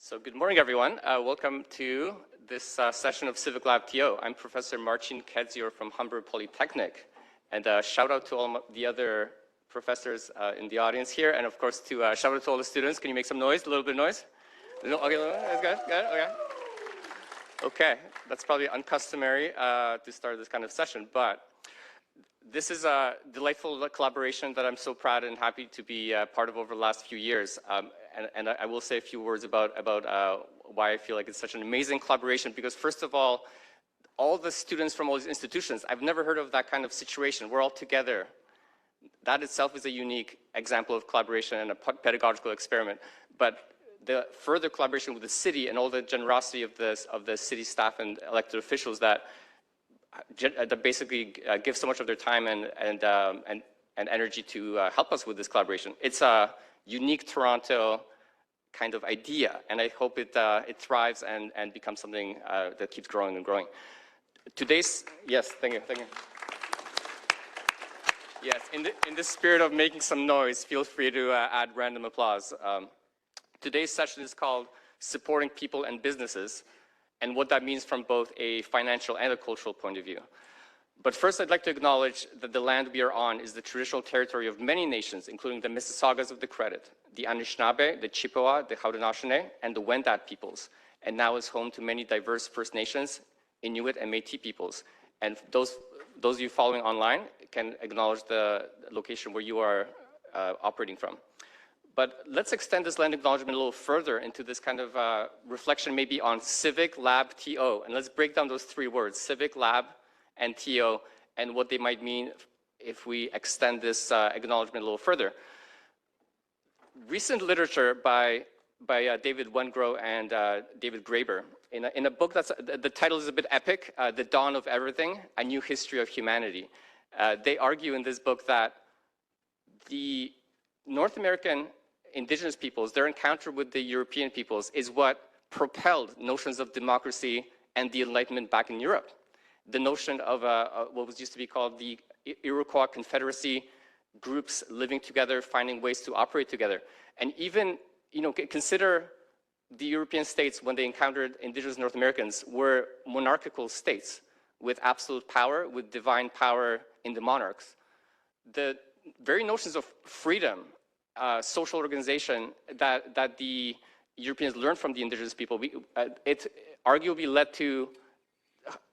So good morning, everyone. Welcome to this session of Civic Lab TO. I'm Professor Marcin Kedzior from Hamburg Polytechnic. And shout out to all the other professors in the audience here. And of course, shout out to all the students. Can you make some noise, a little bit of noise? Okay, that's good, okay. Okay, that's probably uncustomary to start this kind of session, but this is a delightful collaboration that I'm so proud and happy to be part of over the last few years. And I will say a few words about why I feel like it's such an amazing collaboration, because first of all the students from all these institutions, I've never heard of that kind of situation. We're all together. That itself is a unique example of collaboration and a pedagogical experiment. But the further collaboration with the city and all the generosity of the city staff and elected officials that basically give so much of their time and energy to help us with this collaboration. It's a unique Toronto kind of idea, and I hope it thrives and becomes something that keeps growing and growing. Yes, thank you. Yes, in the spirit of making some noise, feel free to add random applause. Today's session is called Supporting People and Businesses, and what that means from both a financial and a cultural point of view. But first, I'd like to acknowledge that the land we are on is the traditional territory of many nations, including the Mississaugas of the Credit, the Anishinaabe, the Chippewa, the Haudenosaunee, and the Wendat peoples, and now is home to many diverse First Nations, Inuit, and Métis peoples. And those of you following online can acknowledge the location where you are operating from. But let's extend this land acknowledgement a little further into this kind of reflection maybe on Civic Lab TO. And let's break down those three words, Civic Lab and TO, and what they might mean if we extend this acknowledgement a little further. Recent literature by David Wengrow and David Graeber, in a book that's, the title is a bit epic, The Dawn of Everything, A New History of Humanity. They argue in this book that the North American indigenous peoples, their encounter with the European peoples is what propelled notions of democracy and the Enlightenment back in Europe. The notion of what was used to be called the Iroquois Confederacy, groups living together, finding ways to operate together. And even, consider the European states when they encountered indigenous North Americans were monarchical states with absolute power, with divine power in the monarchs. The very notions of freedom, social organization that the Europeans learned from the indigenous people, it arguably led to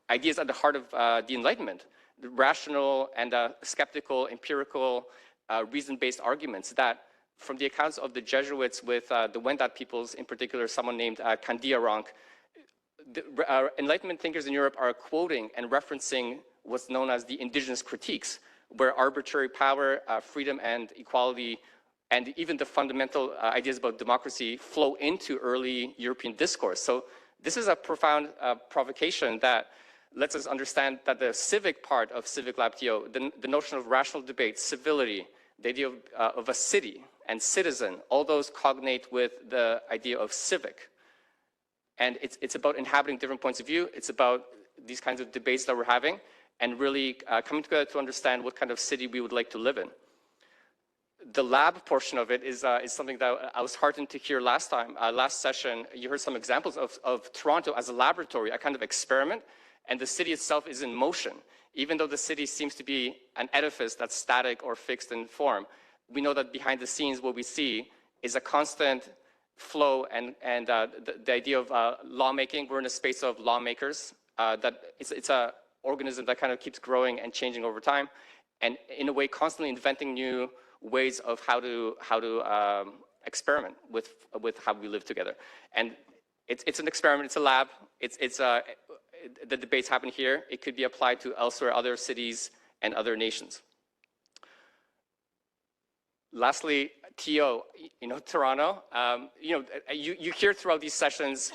ideas at the heart of the Enlightenment, the rational and skeptical, empirical, reason-based arguments that, from the accounts of the Jesuits with the Wendat peoples, in particular, someone named Candiaronk, the Enlightenment thinkers in Europe are quoting and referencing what's known as the indigenous critiques, where arbitrary power, freedom and equality, and even the fundamental ideas about democracy flow into early European discourse. So this is a profound provocation that lets us understand that the civic part of Civic Lab TO, the notion of rational debate, civility, the idea of a city and citizen, all those cognate with the idea of civic. And it's about inhabiting different points of view. It's about these kinds of debates that we're having and really coming together to understand what kind of city we would like to live in. The lab portion of it is something that I was heartened to hear last time. Last session, you heard some examples of Toronto as a laboratory, a kind of experiment, and the city itself is in motion. Even though the city seems to be an edifice that's static or fixed in form, we know that behind the scenes what we see is a constant flow and the idea of lawmaking. We're in a space of lawmakers. That it's an organism that kind of keeps growing and changing over time, and in a way constantly inventing new ways of how to experiment with how we live together. And it's an experiment, it's a lab, the debates happen here. It could be applied to elsewhere, other cities and other nations. Lastly, TO, Toronto, you hear throughout these sessions,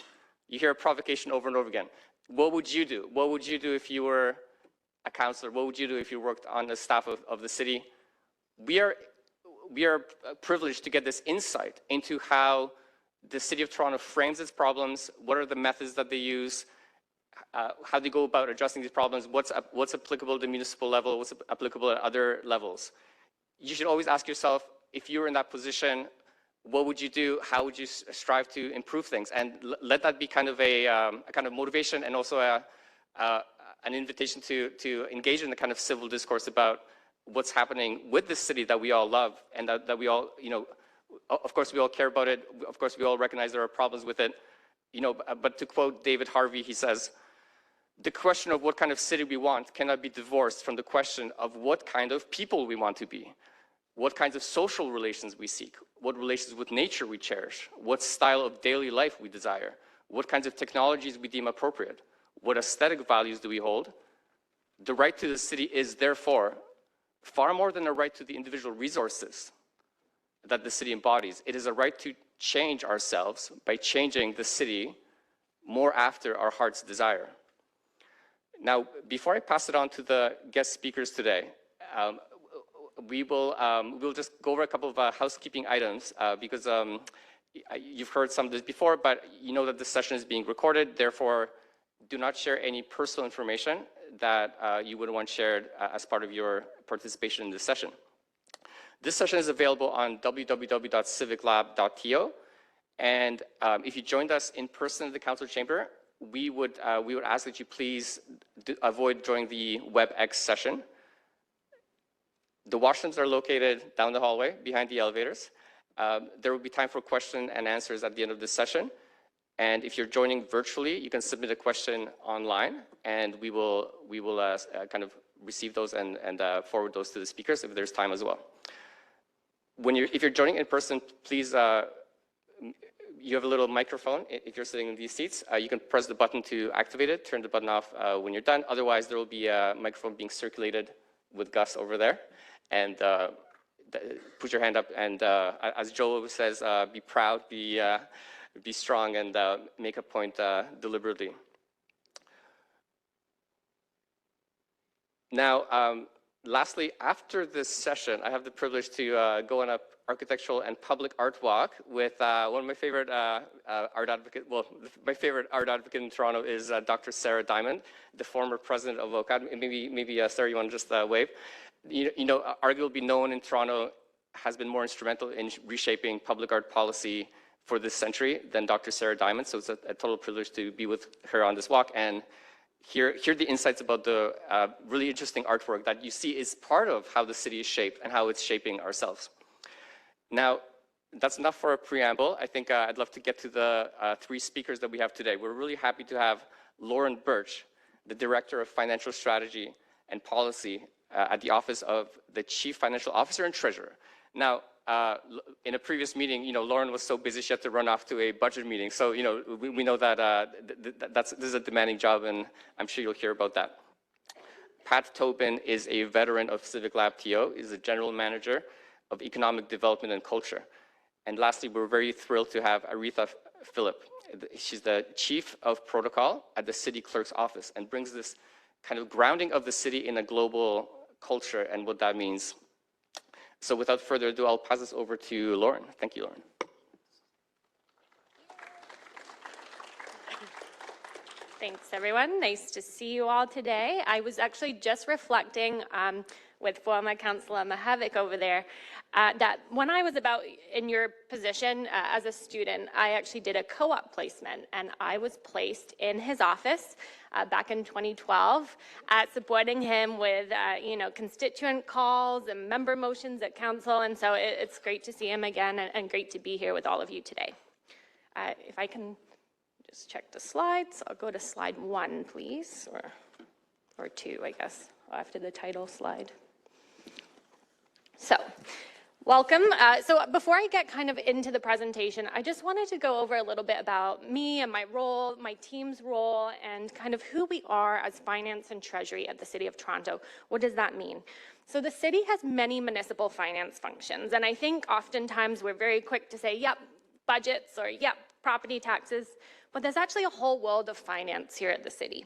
you hear a provocation over and over again. What would you do? What would you do if you were a councillor? What would you do if you worked on the staff of the city? We are privileged to get this insight into how the City of Toronto frames its problems, what are the methods that they use, how they go about addressing these problems, what's applicable at the municipal level, what's applicable at other levels. You should always ask yourself, if you're in that position, what would you do? How would you strive to improve things? And let that be kind of a kind of motivation, and also an invitation to engage in the kind of civil discourse about what's happening with this city that we all love, and that we all, you know, of course we all care about it. Of course we all recognize there are problems with it, you know, but to quote David Harvey, he says, "The question of what kind of city we want cannot be divorced from the question of what kind of people we want to be, what kinds of social relations we seek, what relations with nature we cherish, what style of daily life we desire, what kinds of technologies we deem appropriate, what aesthetic values do we hold. The right to the city is therefore far more than a right to the individual resources that the city embodies. It is a right to change ourselves by changing the city more after our heart's desire." Now, before I pass it on to the guest speakers today, we'll just go over a couple of housekeeping items because you've heard some of this before, but you know that this session is being recorded. Therefore, do not share any personal information that you would want shared as part of your participation in this session. This session is available on www.civiclab.to, and if you joined us in person in the council chamber, we would ask that you please avoid joining the WebEx session. The washrooms are located down the hallway behind the elevators. There will be time for question and answers at the end of this session. And if you're joining virtually, you can submit a question online, and we will kind of receive those and forward those to the speakers if there's time as well. If you're joining in person, please, you have a little microphone. If you're sitting in these seats, you can press the button to activate it, turn the button off when you're done. Otherwise, there will be a microphone being circulated with Gus over there. And put your hand up, and as Joe says, be proud, be strong, and make a point deliberately. Now, lastly, after this session, I have the privilege to go on a architectural and public art walk with one of my favorite art advocate. Well, my favorite art advocate in Toronto is Dr. Sarah Diamond, the former president of OCAD. Maybe Sarah, you want to just wave? You know, arguably no one in Toronto has been more instrumental in reshaping public art policy for this century than Dr. Sarah Diamond. So it's a total privilege to be with her on this walk and hear the insights about the really interesting artwork that you see is part of how the city is shaped and how it's shaping ourselves. Now, that's enough for a preamble. I think I'd love to get to the three speakers that we have today. We're really happy to have Lauren Birch, the Director of Financial Strategy and Policy at the Office of the Chief Financial Officer and Treasurer. Now, in a previous meeting, you know, Lauren was so busy she had to run off to a budget meeting. So, you know, we know that this is a demanding job, and I'm sure you'll hear about that. Pat Tobin is a veteran of Civiclab TO, is the General Manager of Economic Development and Culture. And lastly, we're very thrilled to have Aretha Phillip. She's the Chief of Protocol at the City Clerk's Office and brings this kind of grounding of the city in a global culture and what that means. So without further ado, I'll pass this over to Lauren. Thank you, Lauren. Thanks, everyone. Nice to see you all today. I was actually just reflecting with former Councillor Mihevc over there that when I was about in your position as a student, I actually did a co-op placement, and I was placed in his office back in 2012, supporting him with you know, constituent calls and member motions at council, and so it's great to see him again and great to be here with all of you today. If I can just check the slides, I'll go to slide 1, please, or 2, I guess, after the title slide. So, welcome. So before I get kind of into the presentation, I just wanted to go over a little bit about me and my role, my team's role, and kind of who we are as finance and treasury at the City of Toronto. What does that mean? So the city has many municipal finance functions, and I think oftentimes we're very quick to say, yep, budgets, or yep, property taxes, but there's actually a whole world of finance here at the city.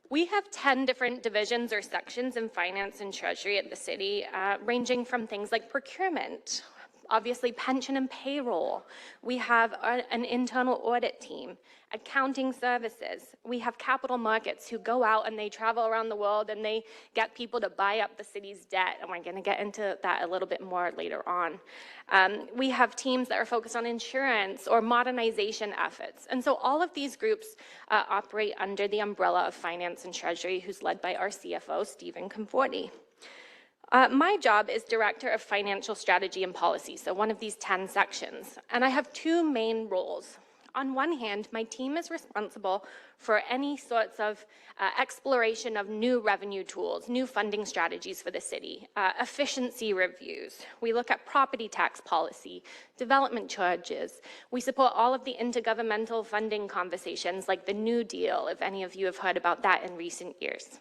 We have 10 different divisions or sections in finance and treasury at the city, ranging from things like procurement, obviously pension and payroll. We have an internal audit team, accounting services. We have capital markets who go out and they travel around the world and they get people to buy up the city's debt, and we're going to get into that a little bit more later on. We have teams that are focused on insurance or modernization efforts. And so all of these groups operate under the umbrella of Finance and Treasury, who's led by our CFO, Stephen Conforti. My job is Director of Financial Strategy and Policy, so one of these 10 sections, and I have two main roles. On one hand, my team is responsible for any sorts of exploration of new revenue tools, new funding strategies for the city, efficiency reviews. We look at property tax policy, development charges. We support all of the intergovernmental funding conversations like the New Deal, if any of you have heard about that in recent years.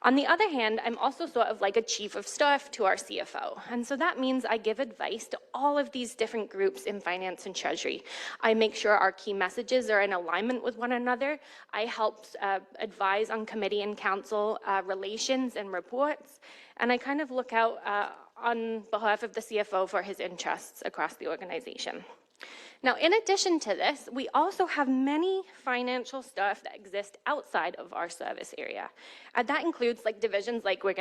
On the other hand, I'm also sort of like a chief of staff to our CFO. And so that means I give advice to all of these different groups in finance and treasury. I make sure our key messages are in alignment with one another. I help advise on committee and council relations and reports. And I kind of look out on behalf of the CFO for his interests across the organization. Now, in addition to this, we also have many financial staff that exist outside of our service area. That includes like divisions like you're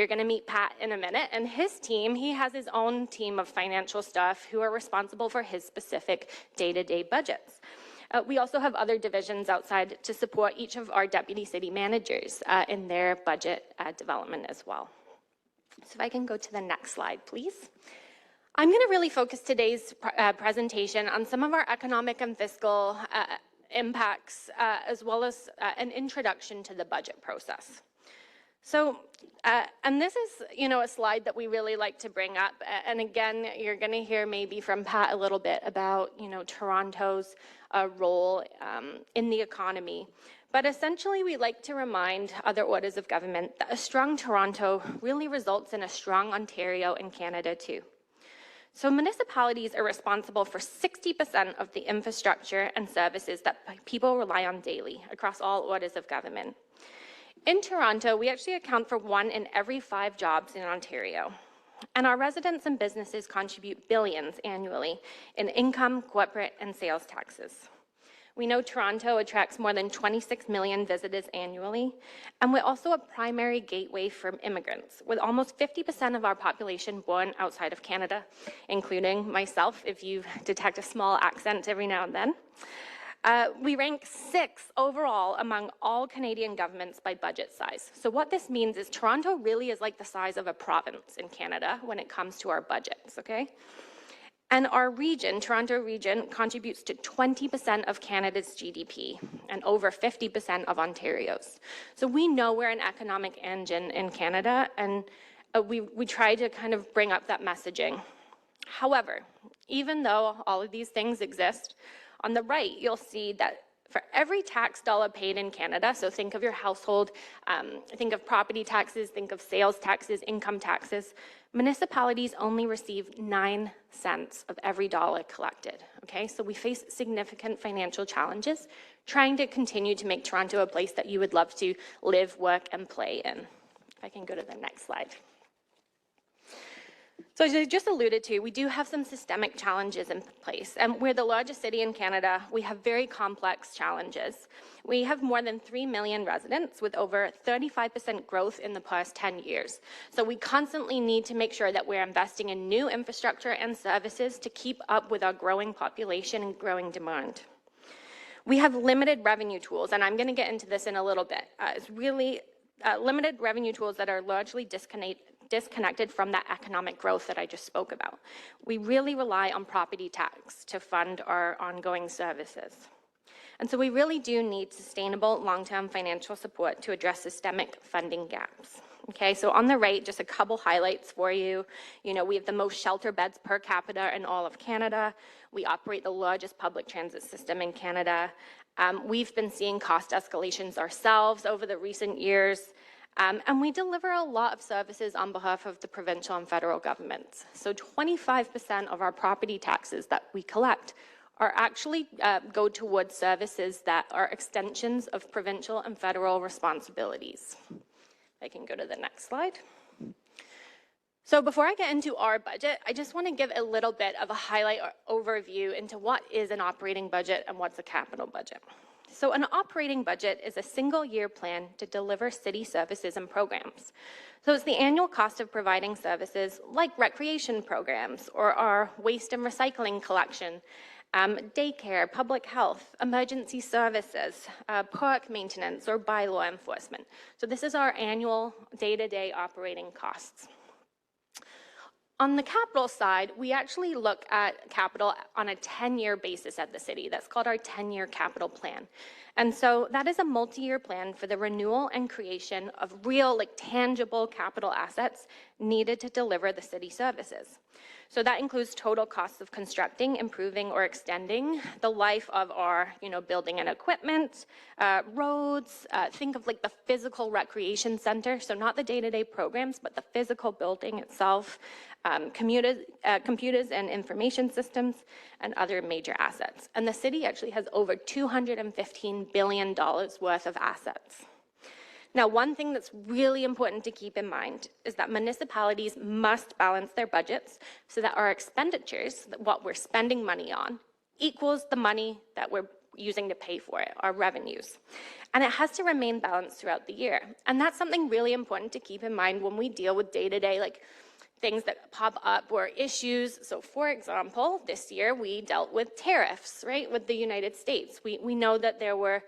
gonna meet Pat in a minute, and his team, he has his own team of financial staff who are responsible for his specific day-to-day budgets. We also have other divisions outside to support each of our deputy city managers in their budget development as well. So if I can go to the next slide, please. I'm going to really focus today's presentation on some of our economic and fiscal impacts, as well as an introduction to the budget process. So, and this is, a slide that we really like to bring up. And again, you're going to hear maybe from Pat a little bit about, Toronto's role in the economy. But essentially, we like to remind other orders of government that a strong Toronto really results in a strong Ontario and Canada too. So municipalities are responsible for 60% of the infrastructure and services that people rely on daily across all orders of government. In Toronto, we actually account for 1 in every 5 jobs in Ontario. And our residents and businesses contribute billions annually in income, corporate, and sales taxes. We know Toronto attracts more than 26 million visitors annually, and we're also a primary gateway for immigrants, with almost 50% of our population born outside of Canada, including myself, if you detect a small accent every now and then. We rank 6th overall among all Canadian governments by budget size. So what this means is Toronto really is like the size of a province in Canada when it comes to our budgets, okay? And our region, Toronto region, contributes to 20% of Canada's GDP and over 50% of Ontario's. So we know we're an economic engine in Canada, and we try to kind of bring up that messaging. However, even though all of these things exist, on the right, you'll see that for every tax dollar paid in Canada, so think of your household, think of property taxes, think of sales taxes, income taxes, municipalities only receive 9 cents of every dollar collected, okay? So we face significant financial challenges trying to continue to make Toronto a place that you would love to live, work, and play in. If I can go to the next slide. So as I just alluded to, we do have some systemic challenges in place. And we're the largest city in Canada. We have very complex challenges. We have more than 3 million residents with over 35% growth in the past 10 years. So we constantly need to make sure that we're investing in new infrastructure and services to keep up with our growing population and growing demand. We have limited revenue tools, and I'm going to get into this in a little bit. It's really limited revenue tools that are largely disconnected from that economic growth that I just spoke about. We really rely on property tax to fund our ongoing services. And so we really do need sustainable long-term financial support to address systemic funding gaps. Okay, so on the right, just a couple highlights for you. We have the most shelter beds per capita in all of Canada. We operate the largest public transit system in Canada. We've been seeing cost escalations ourselves over the recent years. And we deliver a lot of services on behalf of the provincial and federal governments. So 25% of our property taxes that we collect are actually go towards services that are extensions of provincial and federal responsibilities. I can go to the next slide. So before I get into our budget, I just want to give a little bit of a highlight or overview into what is an operating budget and what's a capital budget. So an operating budget is a single year plan to deliver city services and programs. So it's the annual cost of providing services like recreation programs or our waste and recycling collection, daycare, public health, emergency services, park maintenance, or bylaw enforcement. So this is our annual day-to-day operating costs. On the capital side, we actually look at capital on a 10-year basis at the city. That's called our 10-year capital plan. And so that is a multi-year plan for the renewal and creation of real, tangible capital assets needed to deliver the city services. So that includes total costs of constructing, improving, or extending the life of our, building and equipment, roads. Think of the physical recreation center, so not the day-to-day programs, but the physical building itself, computers and information systems, and other major assets. And the city actually has over $215 billion worth of assets. Now, one thing that's really important to keep in mind is that municipalities must balance their budgets so that our expenditures, what we're spending money on, equals the money that we're using to pay for it, our revenues. And it has to remain balanced throughout the year. And that's something really important to keep in mind when we deal with day-to-day, things that pop up or issues. So for example, this year we dealt with tariffs, right, with the United States. We know that there were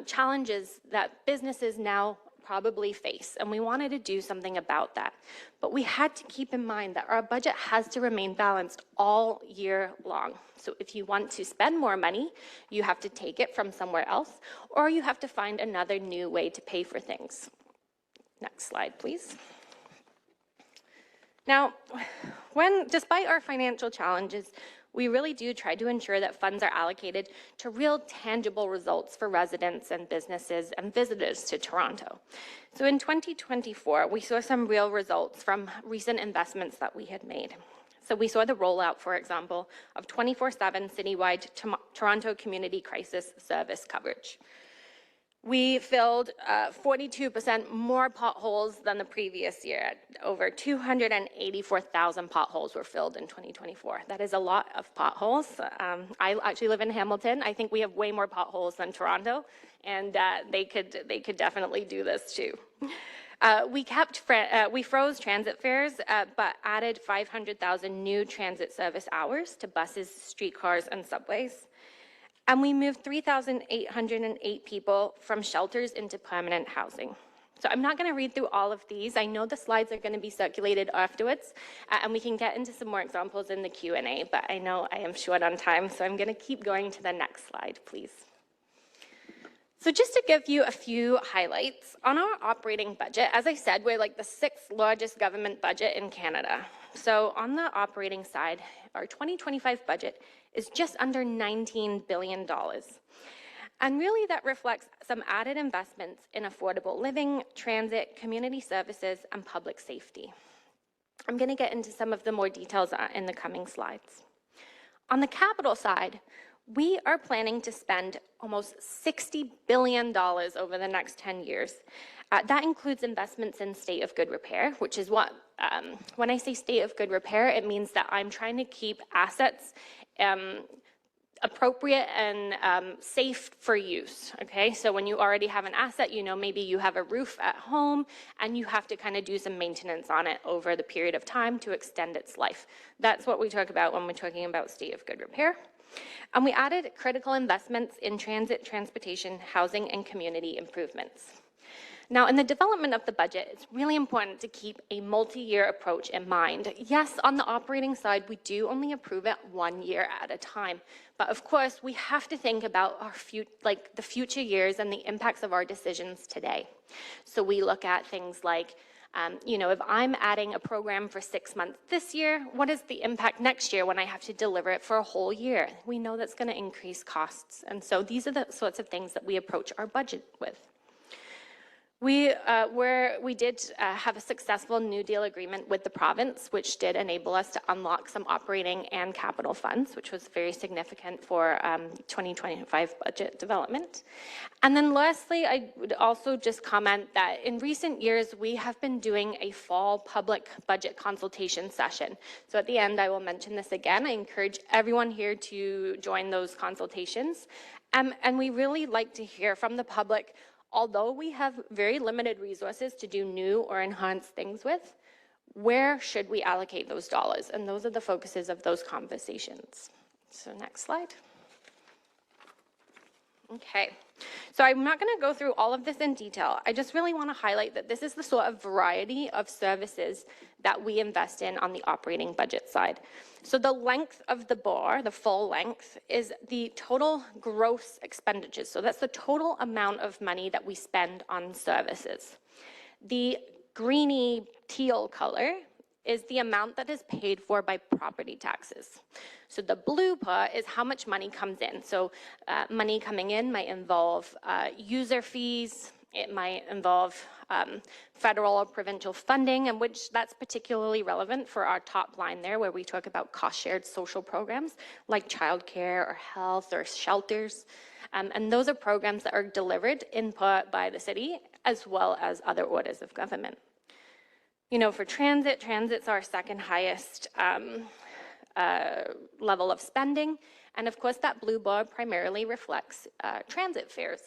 challenges that businesses now probably face, and we wanted to do something about that. But we had to keep in mind that our budget has to remain balanced all year long. So if you want to spend more money, you have to take it from somewhere else, or you have to find another new way to pay for things. Next slide, please. Now, despite our financial challenges, we really do try to ensure that funds are allocated to real tangible results for residents and businesses and visitors to Toronto. So in 2024, we saw some real results from recent investments that we had made. So we saw the rollout, for example, of 24/7 citywide Toronto Community Crisis Service coverage. We filled 42% more potholes than the previous year. Over 284,000 potholes were filled in 2024. That is a lot of potholes. I actually live in Hamilton. I think we have way more potholes than Toronto, and they could definitely do this too. We froze transit fares, but added 500,000 new transit service hours to buses, streetcars, and subways. And we moved 3,808 people from shelters into permanent housing. So I'm not going to read through all of these. I know the slides are going to be circulated afterwards, and we can get into some more examples in the Q&A, but I know I am short on time, so I'm going to keep going to the next slide, please. So just to give you a few highlights, on our operating budget, as I said, we're the 6th largest government budget in Canada. So on the operating side, our 2025 budget is just under $19 billion. And really that reflects some added investments in affordable living, transit, community services, and public safety. I'm going to get into some of the more details in the coming slides. On the capital side, we are planning to spend almost $60 billion over the next 10 years. That includes investments in state of good repair, which is what, when I say state of good repair, it means that I'm trying to keep assets appropriate and safe for use, okay? So when you already have an asset, maybe you have a roof at home and you have to kind of do some maintenance on it over the period of time to extend its life. That's what we talk about when we're talking about state of good repair. And we added critical investments in transit, transportation, housing, and community improvements. Now, in the development of the budget, it's really important to keep a multi-year approach in mind. Yes, on the operating side, we do only approve it 1 year at a time. But of course, we have to think about our the future years and the impacts of our decisions today. So we look at things like, if I'm adding a program for 6 months this year, what is the impact next year when I have to deliver it for a whole year? We know that's going to increase costs. And so these are the sorts of things that we approach our budget with. We did have a successful New Deal agreement with the province, which did enable us to unlock some operating and capital funds, which was very significant for 2025 budget development. And then lastly, I would also just comment that in recent years, we have been doing a fall public budget consultation session. So at the end, I will mention this again. I encourage everyone here to join those consultations. And we really like to hear from the public. Although we have very limited resources to do new or enhanced things with, where should we allocate those dollars? And those are the focuses of those conversations. So next slide. Okay, so I'm not going to go through all of this in detail. I just really want to highlight that this is the sort of variety of services that we invest in on the operating budget side. So the length of the bar, the full length, is the total gross expenditures. So that's the total amount of money that we spend on services. The greeny teal color is the amount that is paid for by property taxes. So the blue part is how much money comes in. So money coming in might involve user fees, it might involve federal or provincial funding, and which that's particularly relevant for our top line there, where we talk about cost-shared social programs like childcare or health or shelters. And those are programs that are delivered in part by the city as well as other orders of government. You know, for transit's our second highest level of spending. And of course, that blue bar primarily reflects transit fares.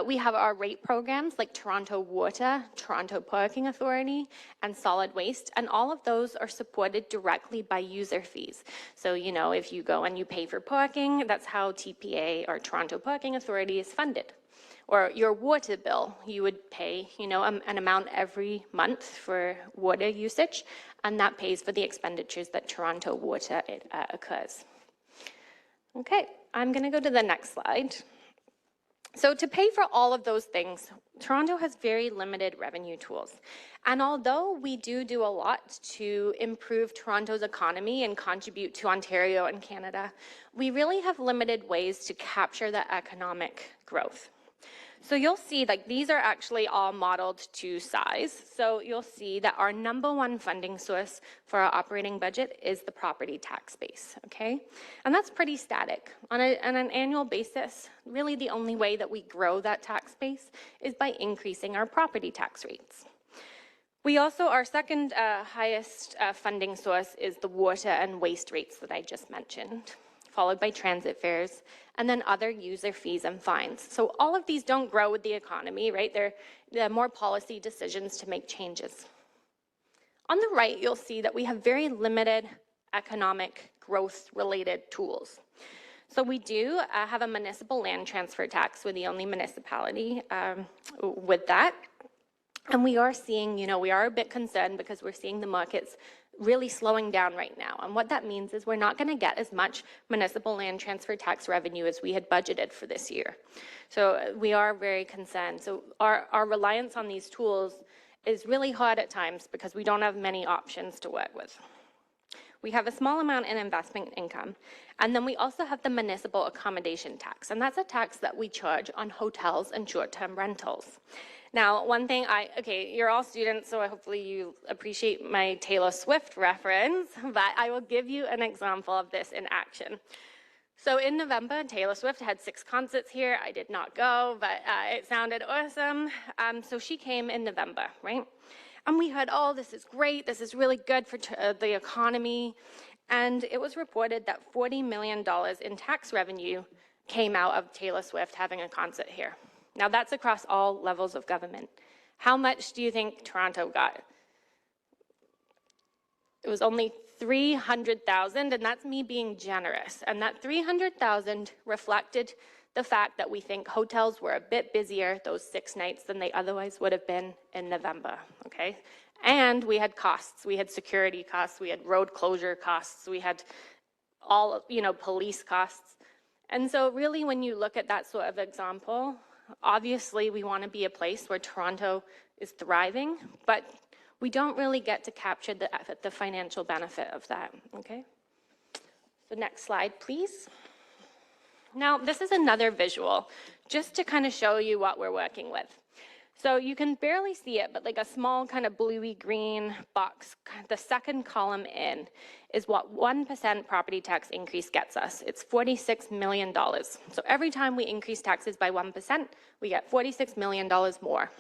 We have our rate programs like Toronto Water, Toronto Parking Authority, and Solid Waste, and all of those are supported directly by user fees. So, you know, if you go and you pay for parking, that's how TPA or Toronto Parking Authority is funded. Or your water bill, you would pay, you know, an amount every month for water usage, and that pays for the expenditures that Toronto Water occurs. Okay, I'm going to go to the next slide. So to pay for all of those things, Toronto has very limited revenue tools. And although we do a lot to improve Toronto's economy and contribute to Ontario and Canada, we really have limited ways to capture that economic growth. So you'll see, like, these are actually all modeled to size. So you'll see that our number one funding source for our operating budget is the property tax base, okay? And that's pretty static. On an annual basis, really the only way that we grow that tax base is by increasing our property tax rates. We also, our second highest funding source is the water and waste rates that I just mentioned, followed by transit fares, and then other user fees and fines. So all of these don't grow with the economy, right? They're more policy decisions to make changes. On the right, you'll see that we have very limited economic growth-related tools. So we do have a municipal land transfer tax. We're the only municipality with that. And we are seeing, you know, we are a bit concerned because we're seeing the markets really slowing down right now. And what that means is we're not going to get as much municipal land transfer tax revenue as we had budgeted for this year. So we are very concerned. So our reliance on these tools is really hard at times because we don't have many options to work with. We have a small amount in investment income. And then we also have the municipal accommodation tax. And that's a tax that we charge on hotels and short-term rentals. Now, one thing okay, you're all students, so hopefully you appreciate my Taylor Swift reference, but I will give you an example of this in action. So in November, Taylor Swift had 6 concerts here. I did not go, but it sounded awesome. So she came in November, right? And we heard, oh, this is great. This is really good for the economy. And it was reported that $40 million in tax revenue came out of Taylor Swift having a concert here. Now, that's across all levels of government. How much do you think Toronto got? It was only $300,000, and that's me being generous. And that $300,000 reflected the fact that we think hotels were a bit busier those 6 nights than they otherwise would have been in November, okay? And we had costs. We had security costs. We had road closure costs. We had all, you know, police costs. And so really, when you look at that sort of example, obviously, we want to be a place where Toronto is thriving, but we don't really get to capture the financial benefit of that, okay? So next slide, please. Now, this is another visual, just to kind of show you what we're working with. So you can barely see it, but like a small kind of bluey green box, the second column in is what 1% property tax increase gets us. It's $46 million. So every time we increase taxes by 1%, we get $46 million more.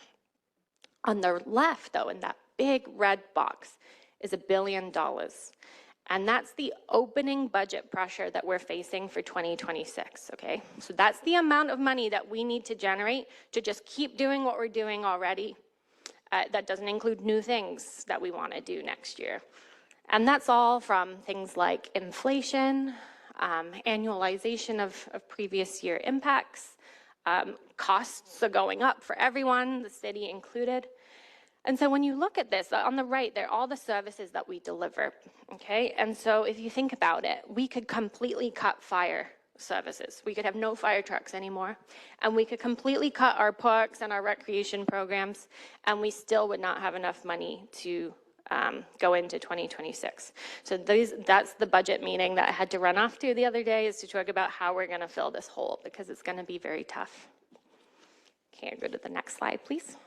On the left, though, in that big red box, is $1 billion. And that's the opening budget pressure that we're facing for 2026, okay? So that's the amount of money that we need to generate to just keep doing what we're doing already. That doesn't include new things that we want to do next year. And that's all from things like inflation, annualization of previous year impacts, costs are going up for everyone, the city included. And so when you look at this, on the right, there are all the services that we deliver, okay? And so if you think about it, we could completely cut fire services. We could have no fire trucks anymore, and we could completely cut our parks and our recreation programs, and we still would not have enough money to go into 2026. So that's the budget meeting that I had to run off to the other day, is to talk about how we're going to fill this hole, because it's going to be very tough. Okay, go to the next slide, please.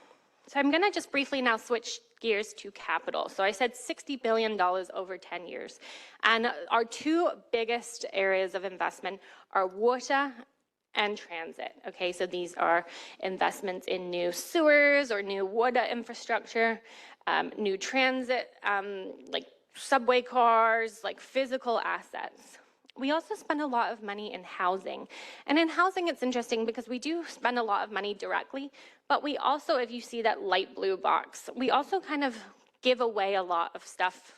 So I'm going to just briefly now switch gears to capital. So I said $60 billion over 10 years. And our two biggest areas of investment are water and transit. Okay, so these are investments in new sewers or new water infrastructure, new transit, like subway cars, like physical assets. We also spend a lot of money in housing. And in housing, it's interesting because we do spend a lot of money directly, but we also, if you see that light blue box, we also kind of give away a lot of stuff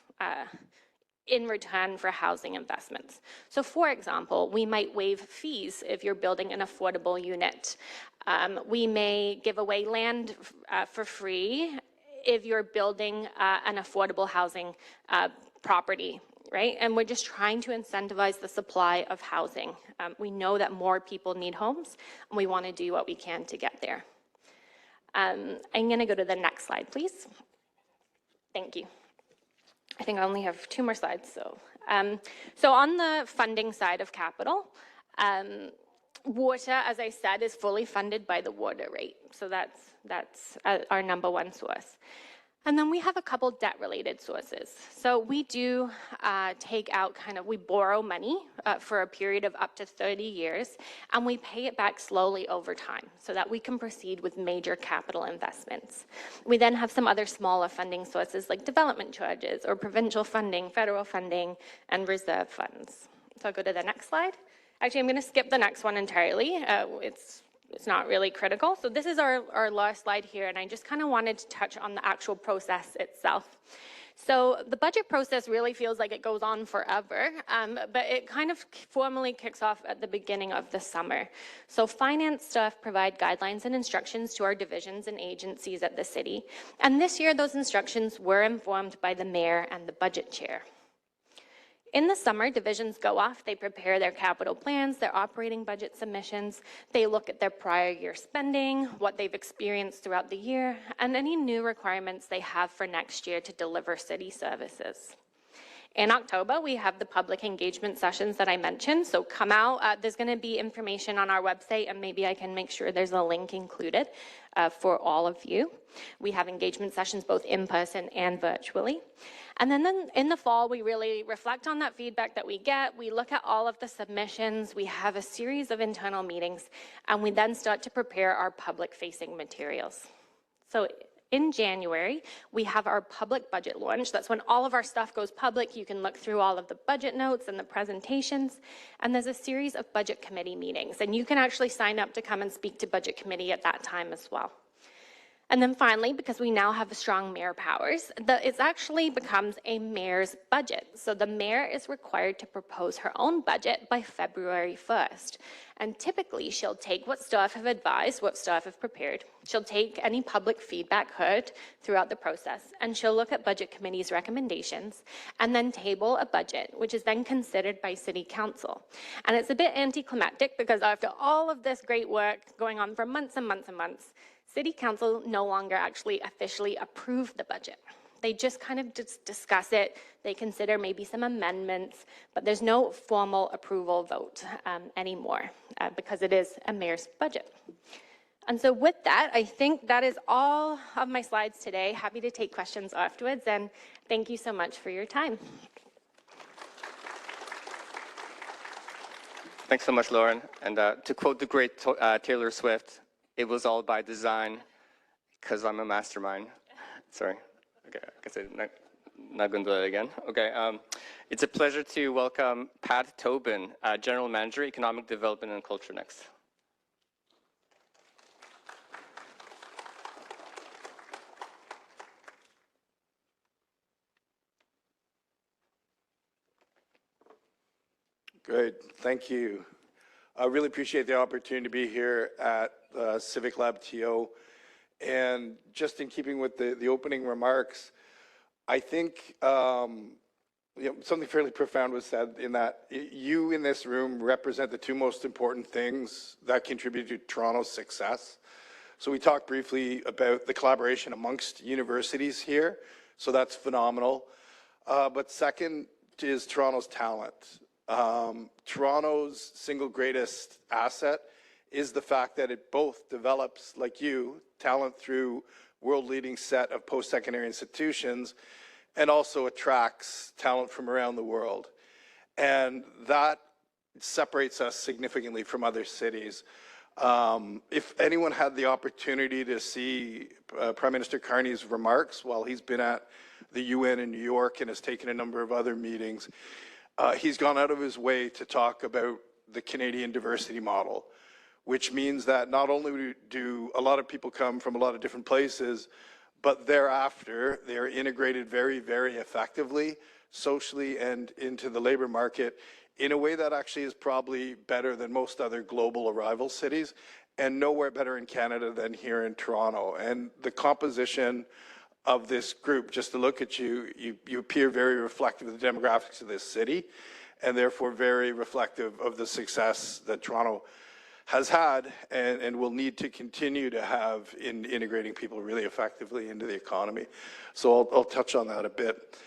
in return for housing investments. So for example, we might waive fees if you're building an affordable unit. We may give away land for free if you're building an affordable housing property. Right? And we're just trying to incentivize the supply of housing. We know that more people need homes, and we want to do what we can to get there. I'm going to go to the next slide, please. Thank you. I think I only have 2 more slides. So on the funding side of capital, water, as I said, is fully funded by the water rate. So that's our number 1 source. And then we have a couple debt-related sources. So we do take out we borrow money for a period of up to 30 years, and we pay it back slowly over time so that we can proceed with major capital investments. We then have some other smaller funding sources like development charges or provincial funding, federal funding, and reserve funds. So I'll go to the next slide. Actually, I'm going to skip the next one entirely. It's not really critical. So this is our last slide here, and I just kind of wanted to touch on the actual process itself. So the budget process really feels like it goes on forever, but it kind of formally kicks off at the beginning of the summer. So finance staff provide guidelines and instructions to our divisions and agencies at the city. And this year, those instructions were informed by the mayor and the budget chair. In the summer, divisions go off, they prepare their capital plans, their operating budget submissions, they look at their prior year spending, what they've experienced throughout the year, and any new requirements they have for next year to deliver city services. In October, we have the public engagement sessions that I mentioned, so come out. There's going to be information on our website, and maybe I can make sure there's a link included for all of you. We have engagement sessions both in person and virtually. And then in the fall, we really reflect on that feedback that we get. We look at all of the submissions. We have a series of internal meetings, and we then start to prepare our public-facing materials. So in January, we have our public budget launch. That's when all of our stuff goes public. You can look through all of the budget notes and the presentations. And there's a series of budget committee meetings. And you can actually sign up to come and speak to budget committee at that time as well. And then finally, because we now have strong mayor powers, it actually becomes a mayor's budget. So the mayor is required to propose her own budget by February 1st. And typically, she'll take what staff have advised, what staff have prepared. She'll take any public feedback heard throughout the process, and she'll look at budget committee's recommendations, and then table a budget, which is then considered by city council. And it's a bit anticlimactic because after all of this great work going on for months and months and months, City Council no longer actually officially approve the budget. They just kind of discuss it. They consider maybe some amendments, but there's no formal approval vote anymore because it is a mayor's budget. And so with that, I think that is all of my slides today. Happy to take questions afterwards, and thank you so much for your time. Thanks so much, Lauren. And to quote the great Taylor Swift, it was all by design, because I'm a mastermind. Sorry. Okay, I guess I'm not going to do that again. Okay. It's a pleasure to welcome Pat Tobin, General Manager, Economic Development and Culture next. Good, thank you. I really appreciate the opportunity to be here at Civic Lab TO. And just in keeping with the opening remarks, I think something fairly profound was said in that you in this room represent the two most important things that contribute to Toronto's success. So we talked briefly about the collaboration amongst universities here, so that's phenomenal. But second is Toronto's talent. Toronto's single greatest asset is the fact that it both develops, like you, talent through world-leading set of post-secondary institutions, and also attracts talent from around the world. And that separates us significantly from other cities. If anyone had the opportunity to see Prime Minister Carney's remarks while he's been at the UN in New York and has taken a number of other meetings, he's gone out of his way to talk about the Canadian diversity model, which means that not only do a lot of people come from a lot of different places, but thereafter they are integrated very, very effectively, socially and into the labor market in a way that actually is probably better than most other global arrival cities, and nowhere better in Canada than here in Toronto. And the composition of this group, just to look at you, you appear very reflective of the demographics of this city, and therefore very reflective of the success that Toronto has had and will need to continue to have in integrating people really effectively into the economy. So I'll touch on that a bit.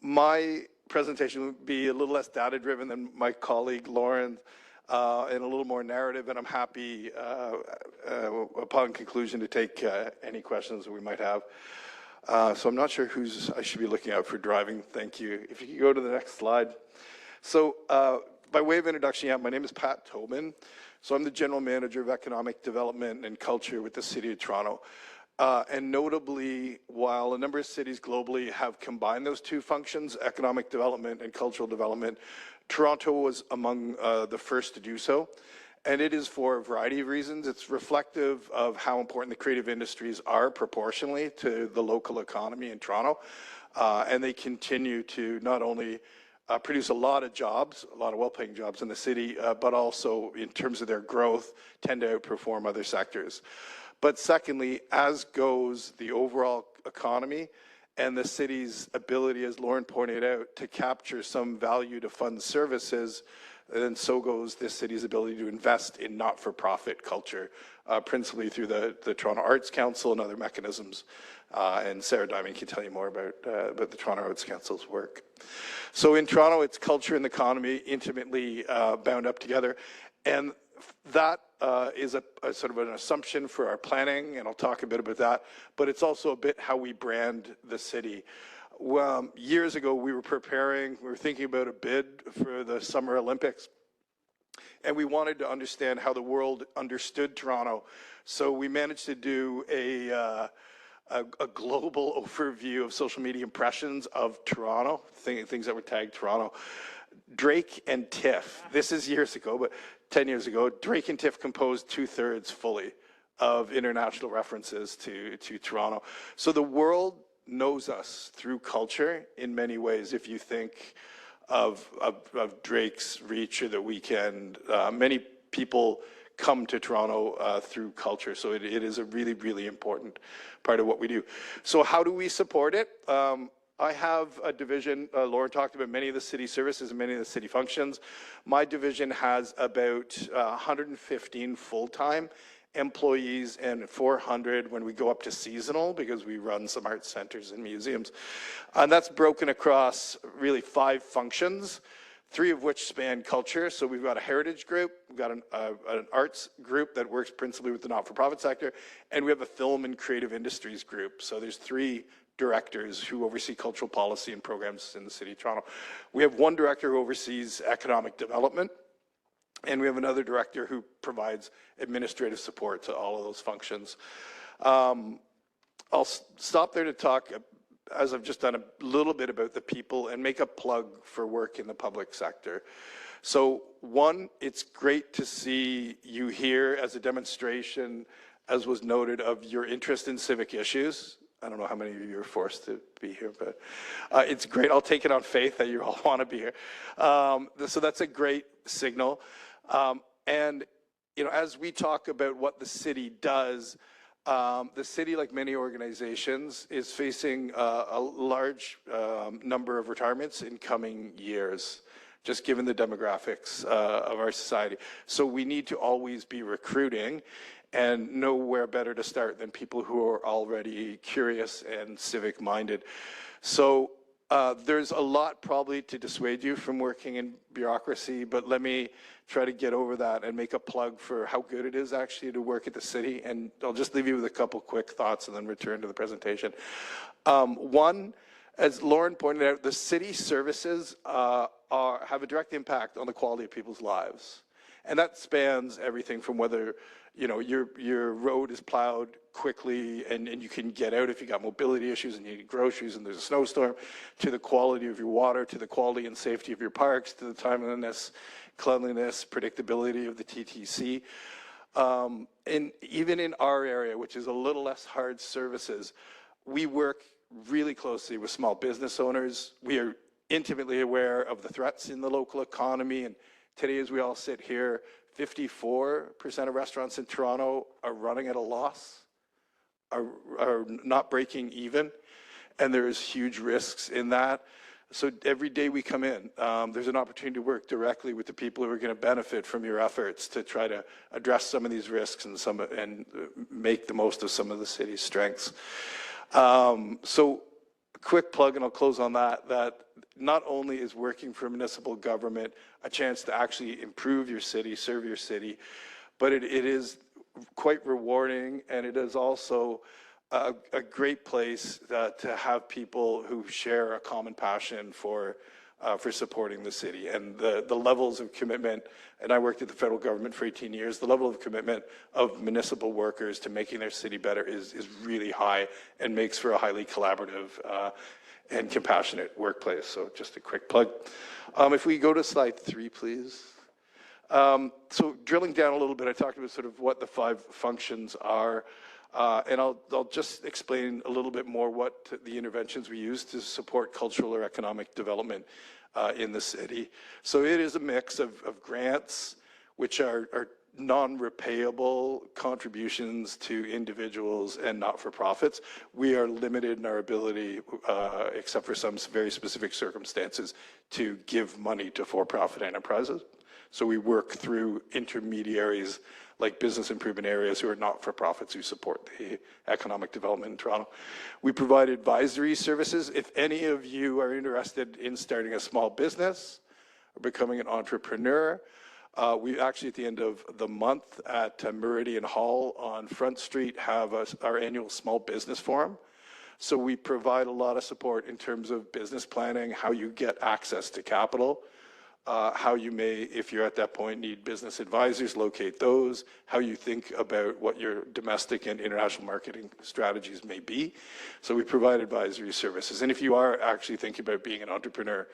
My presentation would be a little less data-driven than my colleague Lauren, and a little more narrative, and I'm happy upon conclusion to take any questions that we might have. So I'm not sure who's I should be looking out for driving. Thank you. If you could go to the next slide. So by way of introduction, yeah, my name is Pat Tobin. So I'm the General Manager of Economic Development and Culture with the City of Toronto. And notably, while a number of cities globally have combined those two functions, economic development and cultural development, Toronto was among the first to do so. And it is for a variety of reasons. It's reflective of how important the creative industries are proportionally to the local economy in Toronto. And they continue to not only produce a lot of jobs, a lot of well-paying jobs in the city, but also in terms of their growth, tend to outperform other sectors. But secondly, as goes the overall economy and the city's ability, as Lauren pointed out, to capture some value to fund services, and so goes this city's ability to invest in not-for-profit culture, principally through the Toronto Arts Council and other mechanisms. And Sarah Diamond can tell you more about the Toronto Arts Council's work. So in Toronto, it's culture and the economy intimately bound up together. And that is a sort of an assumption for our planning, and I'll talk a bit about that, but it's also a bit how we brand the city. Well, years ago, we were thinking about a bid for the Summer Olympics, and we wanted to understand how the world understood Toronto. So we managed to do a global overview of social media impressions of Toronto, things that were tagged Toronto. Drake and Tiff, this is years ago, but 10 years ago, Drake and Tiff composed 2/3 fully of international references to Toronto. So the world knows us through culture in many ways. If you think of Drake's reach or The Weeknd, many people come to Toronto through culture. So it is a really, really important part of what we do. So how do we support it? I have a division, Lauren talked about many of the city services and many of the city functions. My division has about 115 full-time employees and 400 when we go up to seasonal, because we run some art centers and museums. And that's broken across really 5 functions. 3 of which span culture. So we've got a heritage group, we've got an arts group that works principally with the not-for-profit sector, and we have a film and creative industries group. So there's 3 directors who oversee cultural policy and programs in the City of Toronto. We have 1 director who oversees economic development, and we have another director who provides administrative support to all of those functions. I'll stop there to talk, as I've just done, a little bit about the people and make a plug for work in the public sector. So 1, it's great to see you here as a demonstration, as was noted, of your interest in civic issues. I don't know how many of you are forced to be here, but it's great. I'll take it on faith that you all want to be here. So that's a great signal. And, you know, as we talk about what the city does, the city, like many organizations, is facing a large number of retirements in coming years, just given the demographics of our society. So we need to always be recruiting, and nowhere better to start than people who are already curious and civic-minded. So there's a lot probably to dissuade you from working in bureaucracy, but let me try to get over that and make a plug for how good it is actually to work at the city. And I'll just leave you with a couple quick thoughts and then return to the presentation. 1, as Lauren pointed out, the city services have a direct impact on the quality of people's lives. And that spans everything from whether, you know, your road is plowed quickly and you can get out if you got mobility issues and you need groceries and there's a snowstorm, to the quality of your water, to the quality and safety of your parks, to the timeliness, cleanliness, predictability of the TTC. And even in our area, which is a little less hard services, we work really closely with small business owners. We are intimately aware of the threats in the local economy, and today, as we all sit here, 54% of restaurants in Toronto are running at a loss, are not breaking even, and there's huge risks in that. So every day we come in, there's an opportunity to work directly with the people who are going to benefit from your efforts to try to address some of these risks and make the most of some of the city's strengths. So a quick plug, and I'll close on that, that not only is working for municipal government a chance to actually improve your city, serve your city, but it is quite rewarding, and it is also a great place to have people who share a common passion for supporting the city. And the levels of commitment, and I worked at the federal government for 18 years, the level of commitment of municipal workers to making their city better is really high and makes for a highly collaborative and compassionate workplace. So just a quick plug. If we go to slide 3, please. So drilling down a little bit, I talked about sort of what the 5 functions are. And I'll just explain a little bit more what the interventions we use to support cultural or economic development in the city. So it is a mix of grants, which are non-repayable contributions to individuals and not-for-profits. We are limited in our ability, except for some very specific circumstances, to give money to for-profit enterprises. So we work through intermediaries like business improvement areas who are not-for-profits who support the economic development in Toronto. We provide advisory services. If any of you are interested in starting a small business or becoming an entrepreneur, we actually, at the end of the month at Meridian Hall on Front Street, have our annual small business forum. So we provide a lot of support in terms of business planning, how you get access to capital, how you may, if you're at that point, need business advisors, locate those, how you think about what your domestic and international marketing strategies may be. So we provide advisory services. And if you are actually thinking about being an entrepreneur,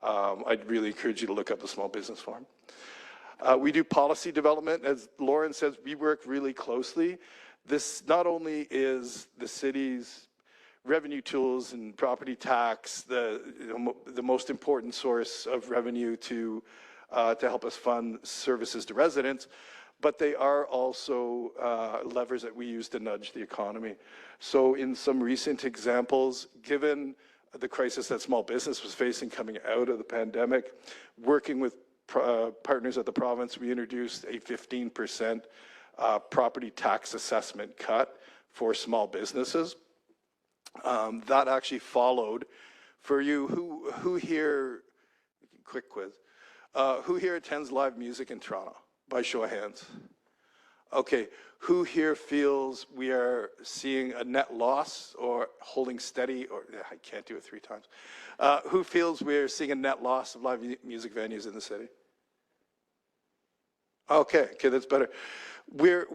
I'd really encourage you to look up the Small Business Forum. We do policy development. As Lauren says, we work really closely. This not only is the city's revenue tools and property tax, the most important source of revenue to help us fund services to residents, but they are also levers that we use to nudge the economy. So in some recent examples, given the crisis that small business was facing coming out of the pandemic, working with partners at the province, we introduced a 15% property tax assessment cut for small businesses. That actually followed, for you, who here, quick quiz, Who here attends live music in Toronto? By show of hands. Okay, who here feels we are seeing a net loss or holding steady, or I can't do it 3 times. Who feels we're seeing a net loss of live music venues in the city? Okay, that's better. We're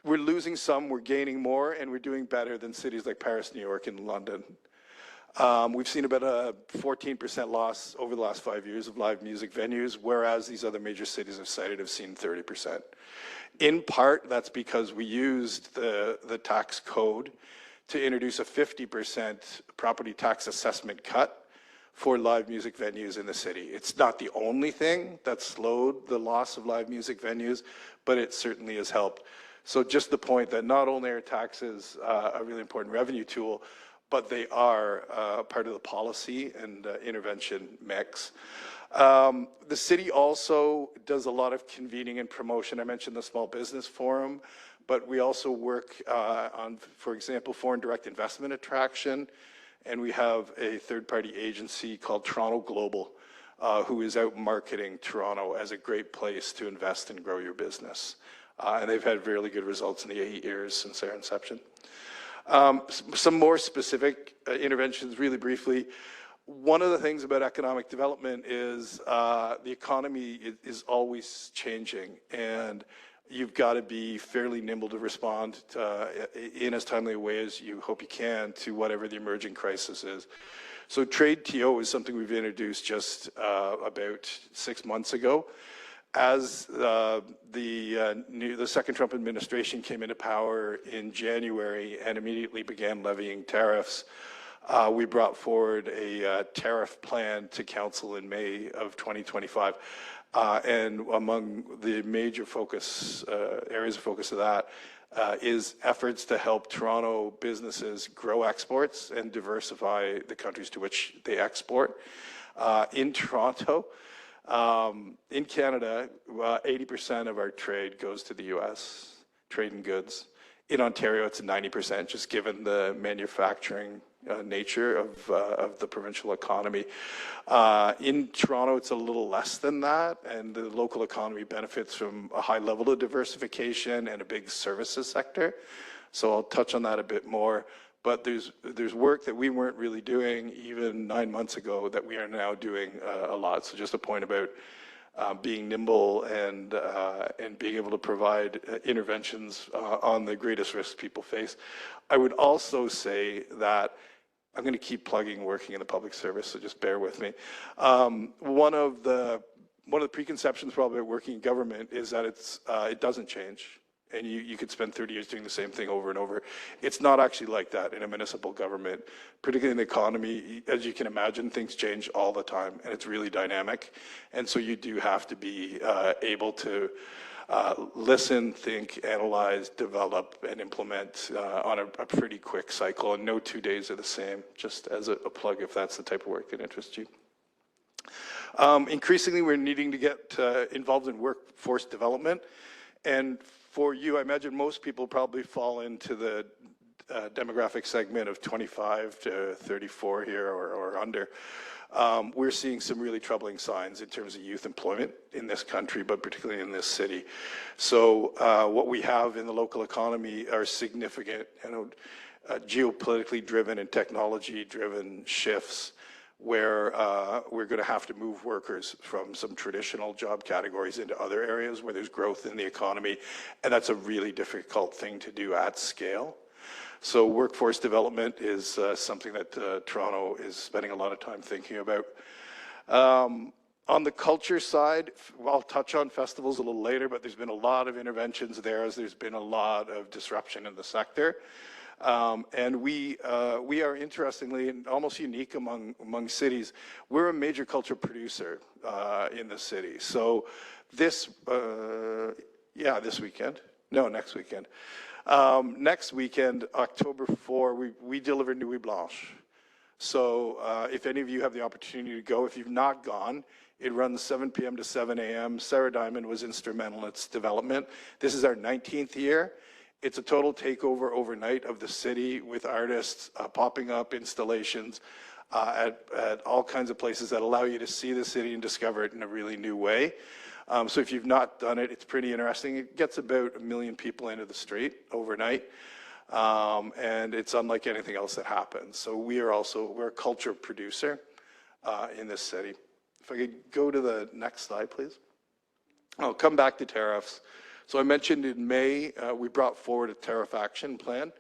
losing some, we're gaining more, and we're doing better than cities like Paris, New York, and London. We've seen about a 14% loss over the last 5 years of live music venues, whereas these other major cities I've cited have seen 30%. In part, that's because we used the tax code to introduce a 50% property tax assessment cut for live music venues in the city. It's not the only thing that slowed the loss of live music venues, but it certainly has helped. So just the point that not only are taxes a really important revenue tool, but they are part of the policy and intervention mix. The city also does a lot of convening and promotion. I mentioned the Small Business Forum, but we also work on, for example, foreign direct investment attraction, and we have a third-party agency called Toronto Global, who is out marketing Toronto as a great place to invest and grow your business. And they've had really good results in the 8 years since their inception. Some more specific interventions, really briefly. One of the things about economic development is the economy is always changing, and you've got to be fairly nimble to respond in as timely a way as you hope you can to whatever the emerging crisis is. So Trade TO is something we've introduced just about 6 months ago. As the second Trump administration came into power in January and immediately began levying tariffs, we brought forward a tariff plan to council in May of 2025. And among the major focus areas of focus of that is efforts to help Toronto businesses grow exports and diversify the countries to which they export. In Toronto, in Canada, 80% of our trade goes to the US, trade in goods. In Ontario, it's 90%, just given the manufacturing nature of the provincial economy. In Toronto, it's a little less than that, and the local economy benefits from a high level of diversification and a big services sector. So I'll touch on that a bit more. But there's work that we weren't really doing even 9 months ago that we are now doing a lot. So just a point about being nimble and being able to provide interventions on the greatest risks people face. I would also say that I'm going to keep plugging working in the public service, so just bear with me. One of the preconceptions probably about working in government is that it doesn't change. And you could spend 30 years doing the same thing over and over. It's not actually like that in a municipal government, particularly in the economy. As you can imagine, things change all the time, and it's really dynamic. And so you do have to be able to listen, think, analyze, develop, and implement on a pretty quick cycle. And no 2 days are the same, just as a plug if that's the type of work that interests you. Increasingly, we're needing to get involved in workforce development. And for you, I imagine most people probably fall into the demographic segment of 25 to 34 here or under. We're seeing some really troubling signs in terms of youth employment in this country, but particularly in this city. So what we have in the local economy are significant, geopolitically driven and technology driven shifts where we're going to have to move workers from some traditional job categories into other areas where there's growth in the economy, and that's a really difficult thing to do at scale. So workforce development is something that Toronto is spending a lot of time thinking about. On the culture side, I'll touch on festivals a little later, but there's been a lot of interventions there as there's been a lot of disruption in the sector. And we are interestingly and almost unique among cities. We're a major culture producer in the city. So this weekend, no, next weekend. Next weekend, October 4, we deliver Nuit Blanche. So if any of you have the opportunity to go, if you've not gone, it runs 7 p.m. to 7 a.m. Sarah Diamond was instrumental in its development. This is our 19th year. It's a total takeover overnight of the city with artists popping up, installations. at all kinds of places that allow you to see the city and discover it in a really new way. So if you've not done it, it's pretty interesting. It gets about 1 million people into the street overnight. And it's unlike anything else that happens. So we're a culture producer in this city. If I could go to the next slide, please. I'll come back to tariffs. So I mentioned in May, we brought forward a tariff action plan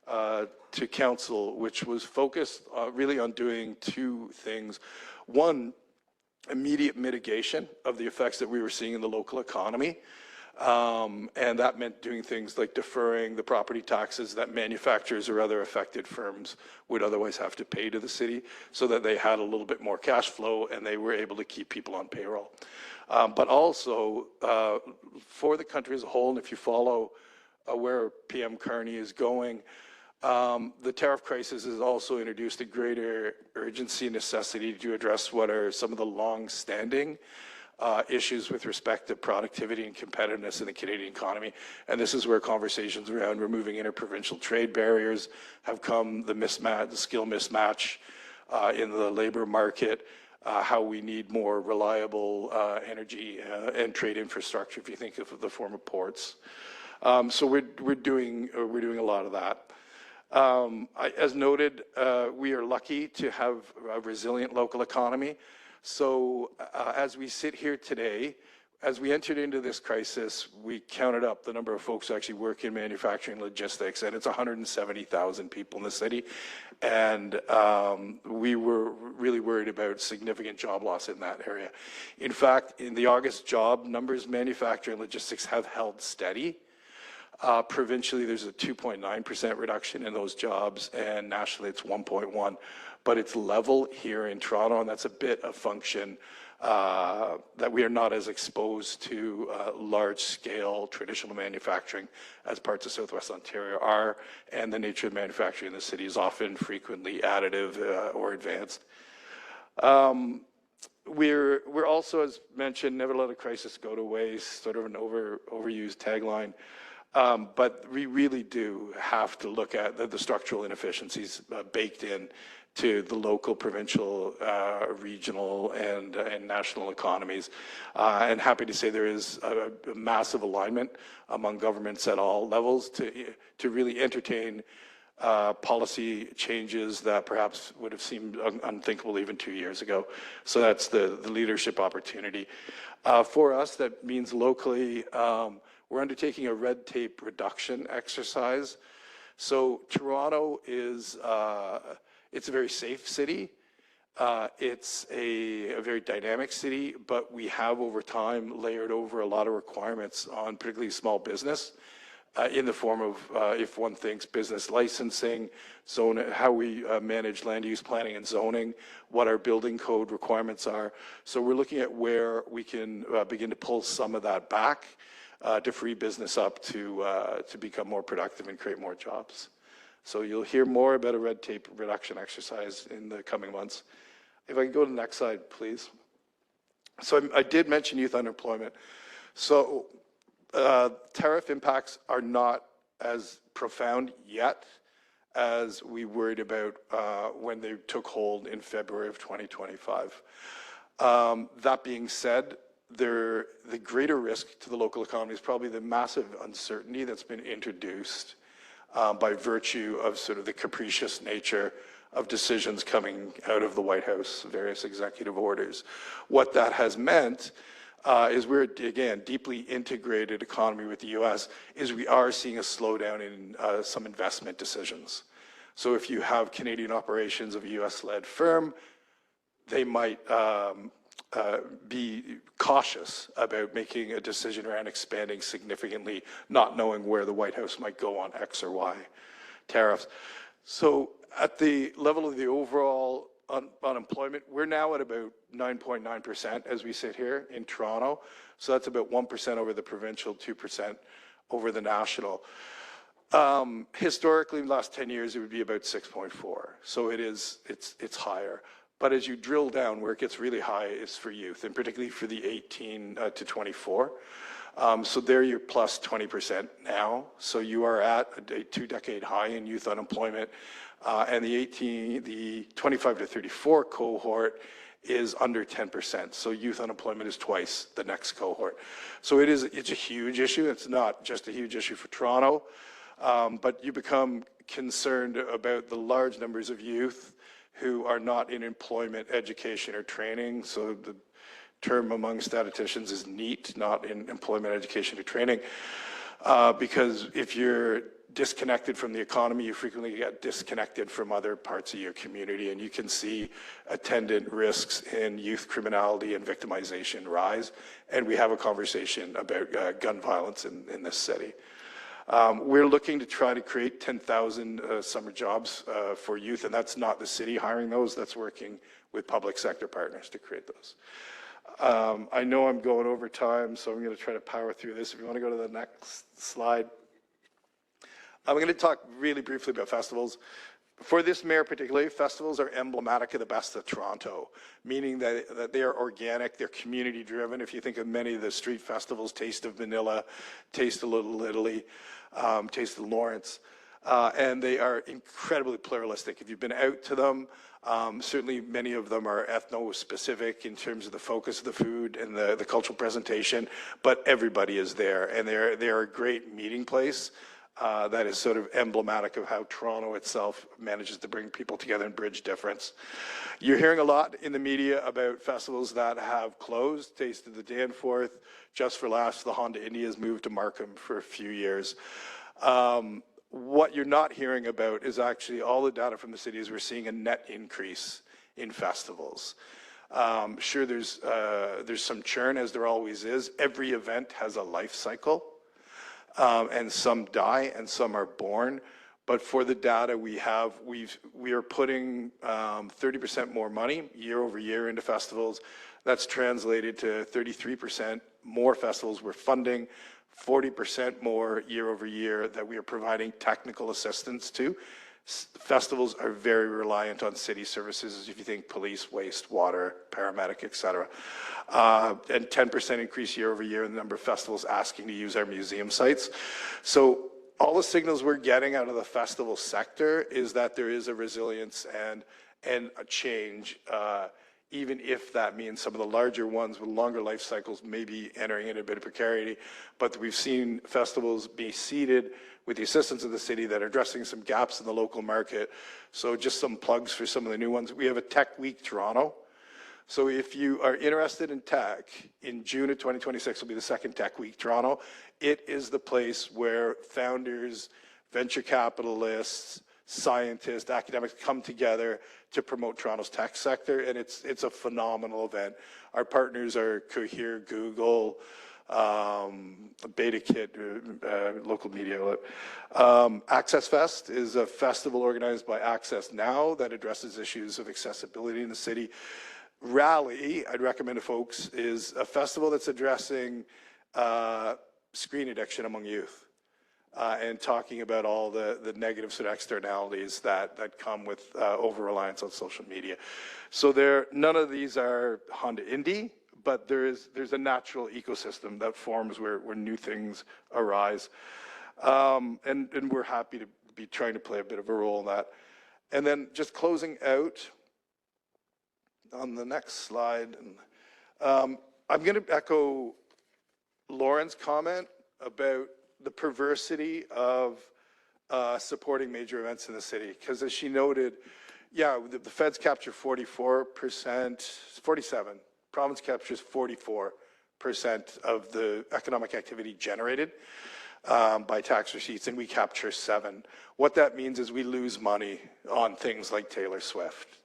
to council, which was focused really on doing two things. One, immediate mitigation of the effects that we were seeing in the local economy. And that meant doing things like deferring the property taxes that manufacturers or other affected firms would otherwise have to pay to the city so that they had a little bit more cash flow and they were able to keep people on payroll. But also for the country as a whole, and if you follow where PM Carney is going, the tariff crisis has also introduced a greater urgency and necessity to address what are some of the long-standing issues with respect to productivity and competitiveness in the Canadian economy. And this is where conversations around removing interprovincial trade barriers have come, the skill mismatch in the labor market, how we need more reliable energy and trade infrastructure, if you think of the form of ports. So we're doing a lot of that. As noted, we are lucky to have a resilient local economy. So as we sit here today, as we entered into this crisis, we counted up the number of folks who actually work in manufacturing logistics, and it's 170,000 people in the city. And we were really worried about significant job loss in that area. In fact, in the August job numbers, manufacturing logistics have held steady. Provincially, there's a 2.9% reduction in those jobs, and nationally it's 1.1%. But it's level here in Toronto, and that's a bit of function that we are not as exposed to large-scale traditional manufacturing as parts of Southwest Ontario are, and the nature of manufacturing in the city is often frequently additive or advanced. We're also, as mentioned, never let a crisis go to waste, sort of an overused tagline. But we really do have to look at the structural inefficiencies baked in to the local, provincial, regional, and national economies. And happy to say there is a massive alignment among governments at all levels to really entertain policy changes that perhaps would have seemed unthinkable even 2 years ago. So that's the leadership opportunity. For us, that means locally, we're undertaking a red tape reduction exercise. So Toronto is, it's a very safe city. It's a very dynamic city, but we have over time layered over a lot of requirements on particularly small business in the form of, if one thinks, business licensing, zone, how we manage land use planning and zoning, what our building code requirements are. So we're looking at where we can begin to pull some of that back to free business up to become more productive and create more jobs. So you'll hear more about a red tape reduction exercise in the coming months. If I can go to the next slide, please. So I did mention youth unemployment. So tariff impacts are not as profound yet as we worried about when they took hold in February of 2025. That being said, the greater risk to the local economy is probably the massive uncertainty that's been introduced by virtue of sort of the capricious nature of decisions coming out of the White House, various executive orders. What that has meant is we're, again, deeply integrated economy with the US, is we are seeing a slowdown in some investment decisions. So if you have Canadian operations of a US-led firm, they might be cautious about making a decision around expanding significantly, not knowing where the White House might go on X or Y tariffs. So at the level of the overall unemployment, we're now at about 9.9% as we sit here in Toronto. So that's about 1% over the provincial, 2% over the national. Historically, in the last 10 years, it would be about 6.4. So it's higher. But as you drill down, where it gets really high is for youth, and particularly for the 18 to 24. So there you're plus 20% now. So you are at a 2-decade high in youth unemployment. And the 25 to 34 cohort is under 10%. So youth unemployment is twice the next cohort. So it's a huge issue. It's not just a huge issue for Toronto, but you become concerned about the large numbers of youth who are not in employment, education, or training. So the term among statisticians is NEET, not in employment, education, or training, because if you're disconnected from the economy, you frequently get disconnected from other parts of your community, and you can see attendant risks in youth criminality and victimization rise. And we have a conversation about gun violence in this city. We're looking to try to create 10,000 summer jobs for youth, and that's not the city hiring those, that's working with public sector partners to create those. I know I'm going over time, so I'm going to try to power through this. If you want to go to the next slide. I'm going to talk really briefly about festivals. For this mayor particularly, festivals are emblematic of the best of Toronto, meaning that they are organic, they're community driven. If you think of many of the street festivals, Taste of Manila, Taste of Little Italy, Taste of Lawrence, and they are incredibly pluralistic. If you've been out to them, certainly many of them are ethno-specific in terms of the focus of the food and the cultural presentation, but everybody is there, and they're a great meeting place. That is sort of emblematic of how Toronto itself manages to bring people together and bridge difference. You're hearing a lot in the media about festivals that have closed. Taste of the Danforth, Just for Laughs, the Honda Indias moved to Markham for a few years. What you're not hearing about is actually all the data from the city is we're seeing a net increase in festivals. Sure, there's some churn, as there always is. Every event has a life cycle. And some die and some are born. But for the data we have, we are putting 30% more money year over year into festivals. That's translated to 33% more festivals we're funding, 40% more year over year that we are providing technical assistance to. Festivals are very reliant on city services, if you think police, waste, water, paramedic, et cetera. And 10% increase year over year in the number of festivals asking to use our museum sites. So all the signals we're getting out of the festival sector is that there is a resilience and a change, even if that means some of the larger ones with longer life cycles may be entering in a bit of precarity. But we've seen festivals be seeded with the assistance of the city that are addressing some gaps in the local market. So just some plugs for some of the new ones. We have a Tech Week Toronto. So if you are interested in tech, in June of 2026 will be the second Tech Week Toronto. It is the place where founders, venture capitalists, scientists, academics come together to promote Toronto's tech sector, and it's a phenomenal event. Our partners are Cohere, Google, BetaKit, local media. Access Fest is a festival organized by Access Now that addresses issues of accessibility in the city. Rally, I'd recommend to folks, is a festival that's addressing screen addiction among youth and talking about all the negative sort of externalities that come with over-reliance on social media. So none of these are Honda Indie, but there's a natural ecosystem that forms where new things arise. And we're happy to be trying to play a bit of a role in that. And then just closing out on the next slide. I'm going to echo Lauren's comment about the perversity of supporting major events in the city. Because as she noted, yeah, the feds capture 47%, province captures 44% of the economic activity generated by tax receipts, and we capture 7%. What that means is we lose money on things like Taylor Swift.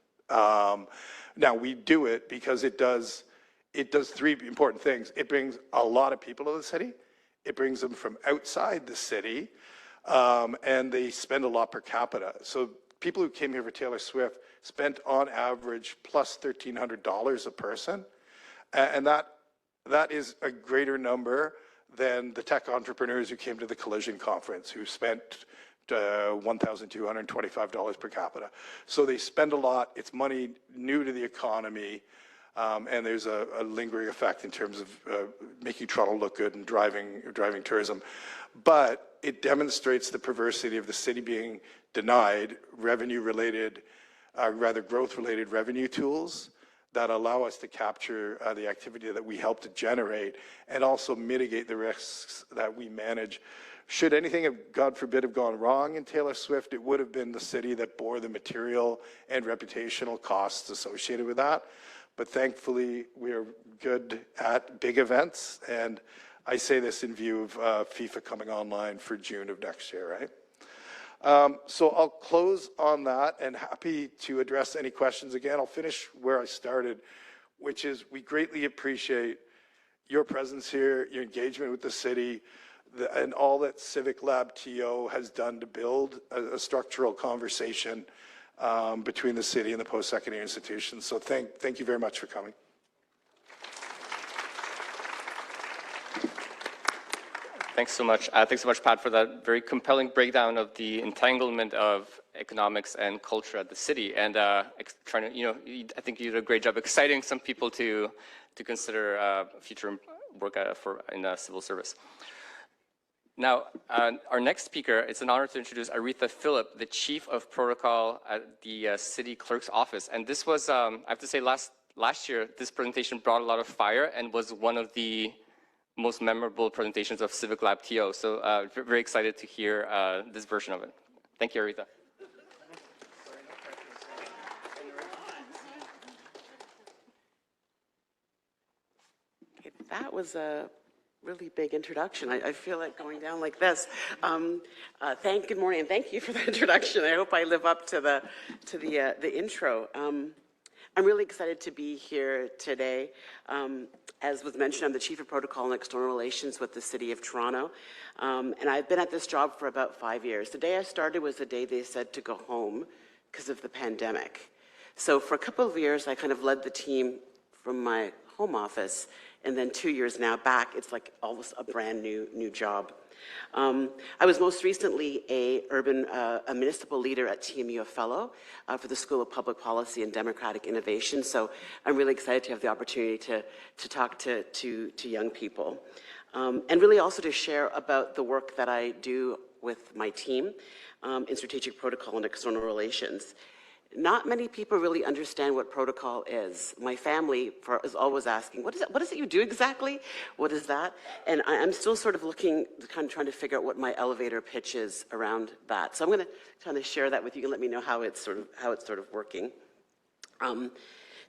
Now we do it because it does 3 important things. It brings a lot of people to the city. It brings them from outside the city, and they spend a lot per capita. So people who came here for Taylor Swift spent on average plus $1,300 a person. And that is a greater number than the tech entrepreneurs who came to the Collision Conference, who spent $1,225 per capita. So they spend a lot. It's money new to the economy. and there's a lingering effect in terms of making Toronto look good and driving tourism. But it demonstrates the perversity of the city being denied revenue-related, rather growth-related revenue tools that allow us to capture the activity that we help to generate and also mitigate the risks that we manage. Should anything have, God forbid, have gone wrong in Taylor Swift, it would have been the city that bore the material and reputational costs associated with that. But thankfully, we are good at big events, and I say this in view of FIFA coming online for June of next year, right? So I'll close on that and happy to address any questions. Again, I'll finish where I started, which is we greatly appreciate your presence here, your engagement with the city, and all that Civic Lab TO has done to build a structural conversation between the city and the post-secondary institutions. So thank you very much for coming. Thanks so much. Thanks so much, Pat, for that very compelling breakdown of the entanglement of economics and culture at the city, and trying to, I think you did a great job exciting some people to consider future work in civil service. Now, our next speaker, it's an honor to introduce Aretha Phillip, the Chief of Protocol at the City Clerk's Office. And this was, I have to say, last year, this presentation brought a lot of fire and was one of the most memorable presentations of Civic Lab TO. So very excited to hear this version of it. Thank you, Aretha. That was a really big introduction. I feel like going down like this. Good morning, and thank you for the introduction. I hope I live up to the intro. I'm really excited to be here today. As was mentioned, I'm the Chief of Protocol and External Relations with the City of Toronto, and I've been at this job for about 5 years. The day I started was the day they said to go home because of the pandemic. So for a couple of years, I kind of led the team from my home office, and then 2 years now back, it's like almost a brand new job. I was most recently a municipal leader at TMU, a fellow for the School of Public Policy and Democratic Innovation. So I'm really excited to have the opportunity to talk to young people. And really also to share about the work that I do with my team in strategic protocol and external relations. Not many people really understand what protocol is. My family is always asking, what is it you do exactly? What is that? And I'm still sort of kind of trying to figure out what my elevator pitch is around that. So I'm going to kind of share that with you and let me know how it's sort of working.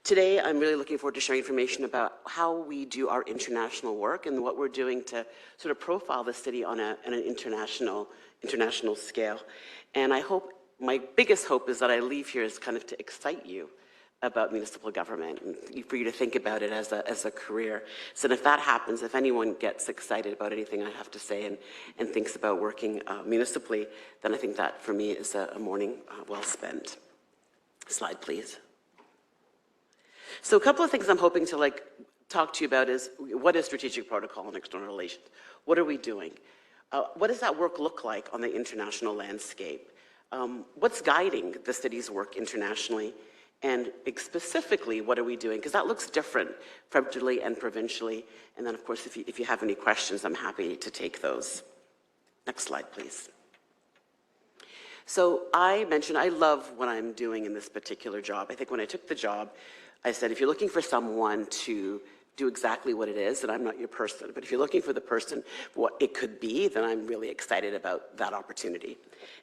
Today, I'm really looking forward to sharing information about how we do our international work and what we're doing to sort of profile the city on an international scale. And my biggest hope is that I leave here is kind of to excite you about municipal government and for you to think about it as a career. So if that happens, if anyone gets excited about anything I have to say and thinks about working municipally, then I think that for me is a morning well spent. Slide, please. So a couple of things I'm hoping to talk to you about is what is strategic protocol and external relations? What are we doing? What does that work look like on the international landscape? What's guiding the city's work internationally? And specifically, what are we doing? Because that looks different federally and provincially. And then, of course, if you have any questions, I'm happy to take those. Next slide, please. So I mentioned I love what I'm doing in this particular job. I think when I took the job, I said, if you're looking for someone to do exactly what it is, then I'm not your person. But if you're looking for the person, what it could be, then I'm really excited about that opportunity.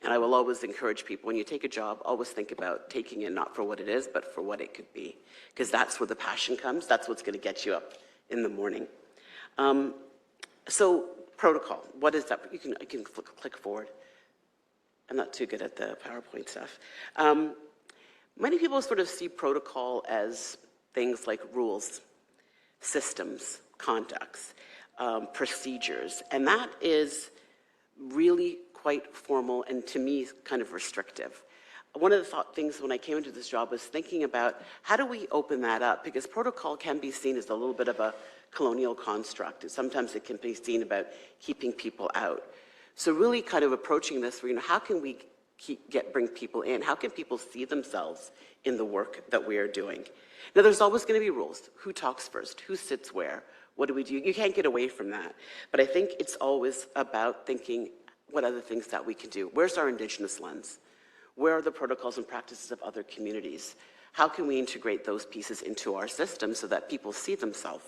And I will always encourage people, when you take a job, always think about taking it not for what it is, but for what it could be. Because that's where the passion comes. That's what's going to get you up in the morning. So protocol, what is that? You can click forward. I'm not too good at the PowerPoint stuff. Many people sort of see protocol as things like rules, systems, conducts, procedures, and that is really quite formal and to me kind of restrictive. One of the things when I came into this job was thinking about how do we open that up, because protocol can be seen as a little bit of a colonial construct. Sometimes it can be seen about keeping people out. So really kind of approaching this, how can we bring people in? How can people see themselves in the work that we are doing? Now, there's always going to be rules. Who talks first? Who sits where? What do we do? You can't get away from that. But I think it's always about thinking what other things that we can do. Where's our Indigenous lens? Where are the protocols and practices of other communities? How can we integrate those pieces into our system so that people see themselves?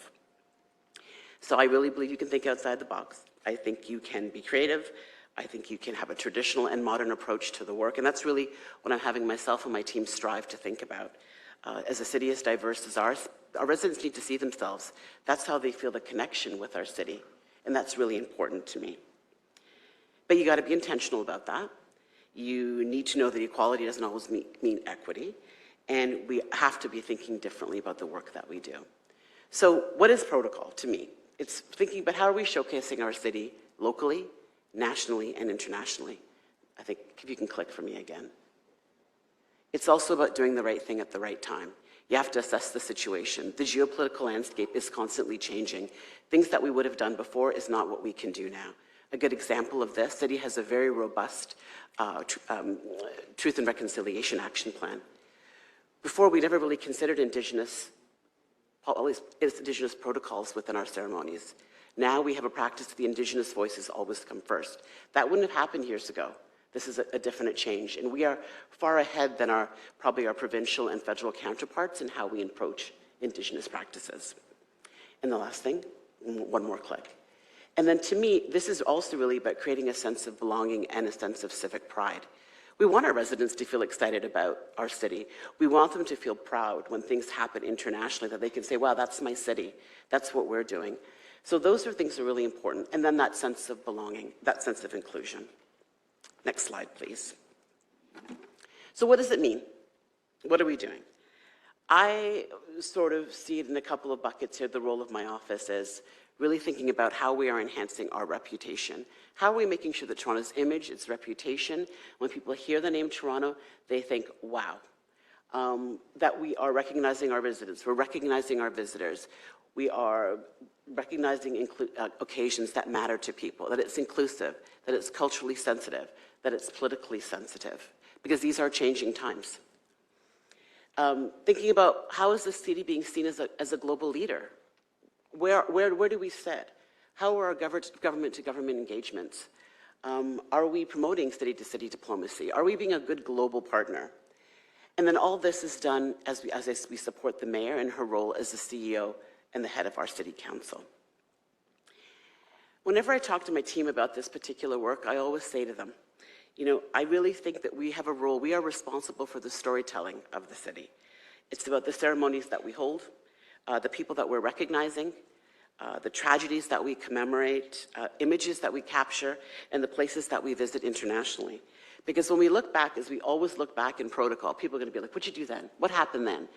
So I really believe you can think outside the box. I think you can be creative. I think you can have a traditional and modern approach to the work. And that's really what I'm having myself and my team strive to think about. As a city as diverse as ours, our residents need to see themselves. That's how they feel the connection with our city. And that's really important to me. But you got to be intentional about that. You need to know that equality doesn't always mean equity. And we have to be thinking differently about the work that we do. So what is protocol to me? It's thinking about how are we showcasing our city locally, nationally, and internationally. I think if you can click for me again. It's also about doing the right thing at the right time. You have to assess the situation. The geopolitical landscape is constantly changing. Things that we would have done before is not what we can do now. A good example of this, City has a very robust Truth and Reconciliation Action Plan. Before, we never really considered Indigenous protocols within our ceremonies. Now we have a practice that the Indigenous voices always come first. That wouldn't have happened years ago. This is a definite change, and we are far ahead than probably our provincial and federal counterparts in how we approach Indigenous practices. And the last thing, one more click. And then to me, this is also really about creating a sense of belonging and a sense of civic pride. We want our residents to feel excited about our city. We want them to feel proud when things happen internationally, that they can say, wow, that's my city. That's what we're doing. So those are things that are really important. And then that sense of belonging, that sense of inclusion. Next slide, please. So what does it mean? What are we doing? I sort of see it in a couple of buckets here. The role of my office is really thinking about how we are enhancing our reputation. How are we making sure that Toronto's image, its reputation, when people hear the name Toronto, they think, wow. That we are recognizing our residents, we're recognizing our visitors, we are recognizing occasions that matter to people, that it's inclusive, that it's culturally sensitive, that it's politically sensitive, because these are changing times. Thinking about how is the city being seen as a global leader? Where do we sit? How are our government-to-government engagements? Are we promoting city-to-city diplomacy? Are we being a good global partner? And then all this is done as we support the mayor in her role as the CEO and the head of our city council. Whenever I talk to my team about this particular work, I always say to them, you know, I really think that we have a role. We are responsible for the storytelling of the city. It's about the ceremonies that we hold, the people that we're recognizing, the tragedies that we commemorate, images that we capture, and the places that we visit internationally. Because when we look back, as we always look back in protocol, people are going to be like, what'd you do then? What happened then?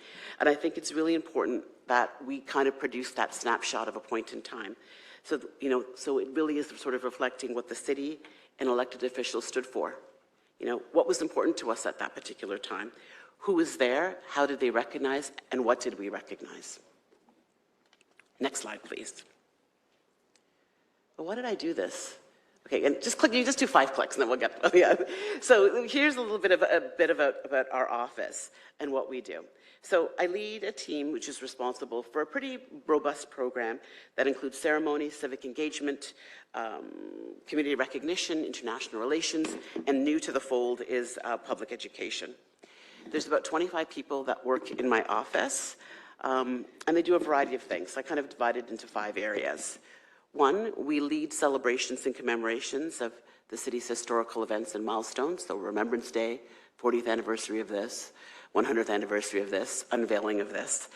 And I think it's really important that we kind of produce that snapshot of a point in time. So, you know, so it really is sort of reflecting what the city and elected officials stood for. You know, what was important to us at that particular time? Who was there? How did they recognize? And what did we recognize? Next slide, please. Well, why did I do this? Okay, and just click. You just do 5 clicks, and then we'll get. Yeah. So here's a little bit about our office and what we do. So I lead a team which is responsible for a pretty robust program that includes ceremony, civic engagement, community recognition, international relations, and new to the fold is public education. There's about 25 people that work in my office, and they do a variety of things. I kind of divide it into 5 areas. 1, we lead celebrations and commemorations of the city's historical events and milestones, so Remembrance Day, 40th anniversary of this, 100th anniversary of this, unveiling of this.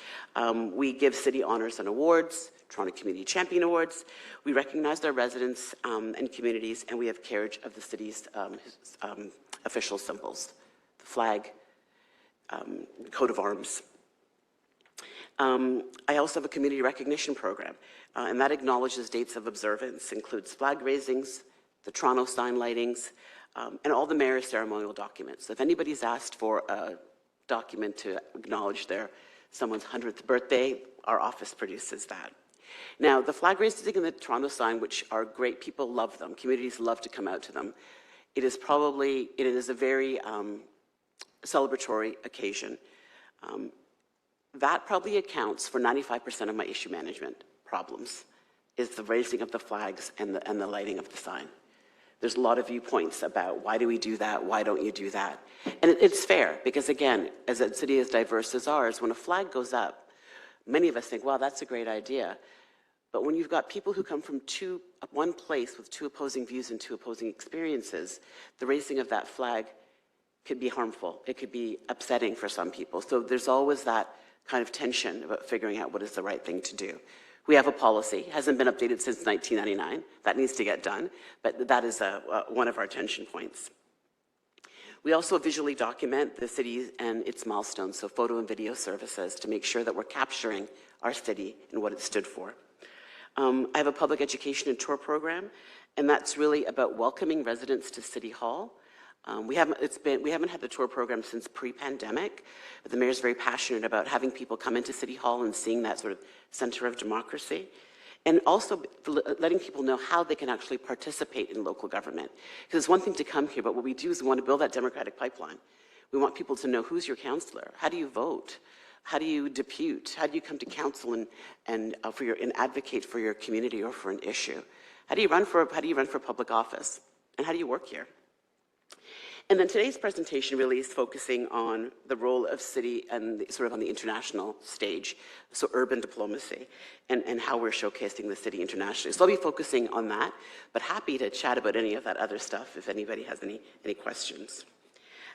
We give city honors and awards, Toronto Community Champion Awards. We recognize our residents and communities, and we have carriage of the city's official symbols, the flag, coat of arms. I also have a community recognition program, and that acknowledges dates of observance, includes flag raisings, the Toronto sign lightings, and all the mayor's ceremonial documents. So if anybody's asked for a document to acknowledge someone's 100th birthday, our office produces that. Now, the flag raising and the Toronto sign, which are great, people love them. Communities love to come out to them. it is a very celebratory occasion. That probably accounts for 95% of my issue management problems, is the raising of the flags and the lighting of the sign. There's a lot of viewpoints about why do we do that, why don't you do that? And it's fair, because again, as a city as diverse as ours, when a flag goes up, many of us think, wow, that's a great idea. But when you've got people who come from one place with two opposing views and two opposing experiences, the raising of that flag could be harmful. It could be upsetting for some people. So there's always that kind of tension about figuring out what is the right thing to do. We have a policy, hasn't been updated since 1999. That needs to get done, but that is one of our tension points. We also visually document the city and its milestones, so photo and video services, to make sure that we're capturing our city and what it stood for. I have a public education and tour program, and that's really about welcoming residents to City Hall. We haven't had the tour program since pre-pandemic, but the mayor's very passionate about having people come into City Hall and seeing that sort of center of democracy, and also letting people know how they can actually participate in local government. Because it's one thing to come here, but what we do is we want to build that democratic pipeline. We want people to know who's your councillor, how do you vote, how do you depute, how do you come to council and advocate for your community or for an issue? How do you run for public office, and how do you work here? And then today's presentation really is focusing on the role of city and sort of on the international stage, so urban diplomacy, and how we're showcasing the city internationally. So I'll be focusing on that, but happy to chat about any of that other stuff if anybody has any questions.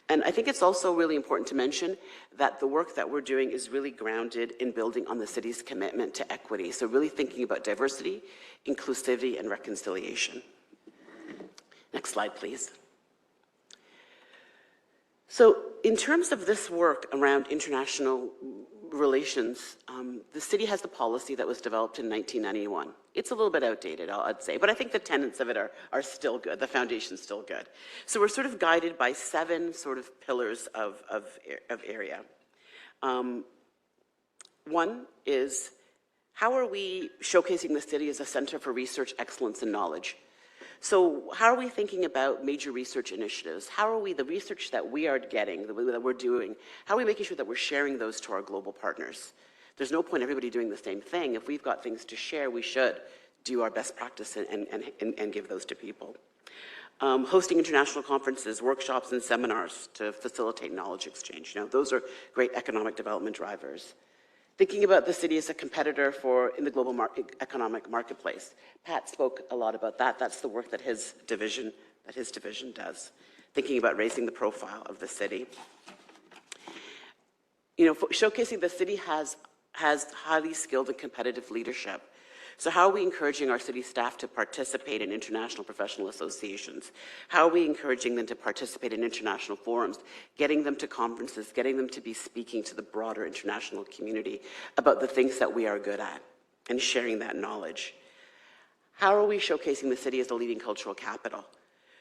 And I think it's also really important to mention that the work that we're doing is really grounded in building on the city's commitment to equity. So really thinking about diversity, inclusivity, and reconciliation. Next slide, please. So in terms of this work around international relations, the city has a policy that was developed in 1991. It's a little bit outdated, I'd say, but I think the tenets of it are still good. The foundation's still good. So we're sort of guided by 7 sort of pillars of area. One is, how are we showcasing the city as a center for research, excellence, and knowledge? So how are we thinking about major research initiatives? How are we, the research that we are getting, that we're doing, how are we making sure that we're sharing those to our global partners? There's no point everybody doing the same thing. If we've got things to share, we should do our best practice and give those to people. Hosting international conferences, workshops, and seminars to facilitate knowledge exchange. You know, those are great economic development drivers. Thinking about the city as a competitor in the global economic marketplace. Pat spoke a lot about that. That's the work that his division does. Thinking about raising the profile of the city. You know, showcasing the city has highly skilled and competitive leadership. So how are we encouraging our city staff to participate in international professional associations? How are we encouraging them to participate in international forums, getting them to conferences, getting them to be speaking to the broader international community about the things that we are good at and sharing that knowledge? How are we showcasing the city as a leading cultural capital?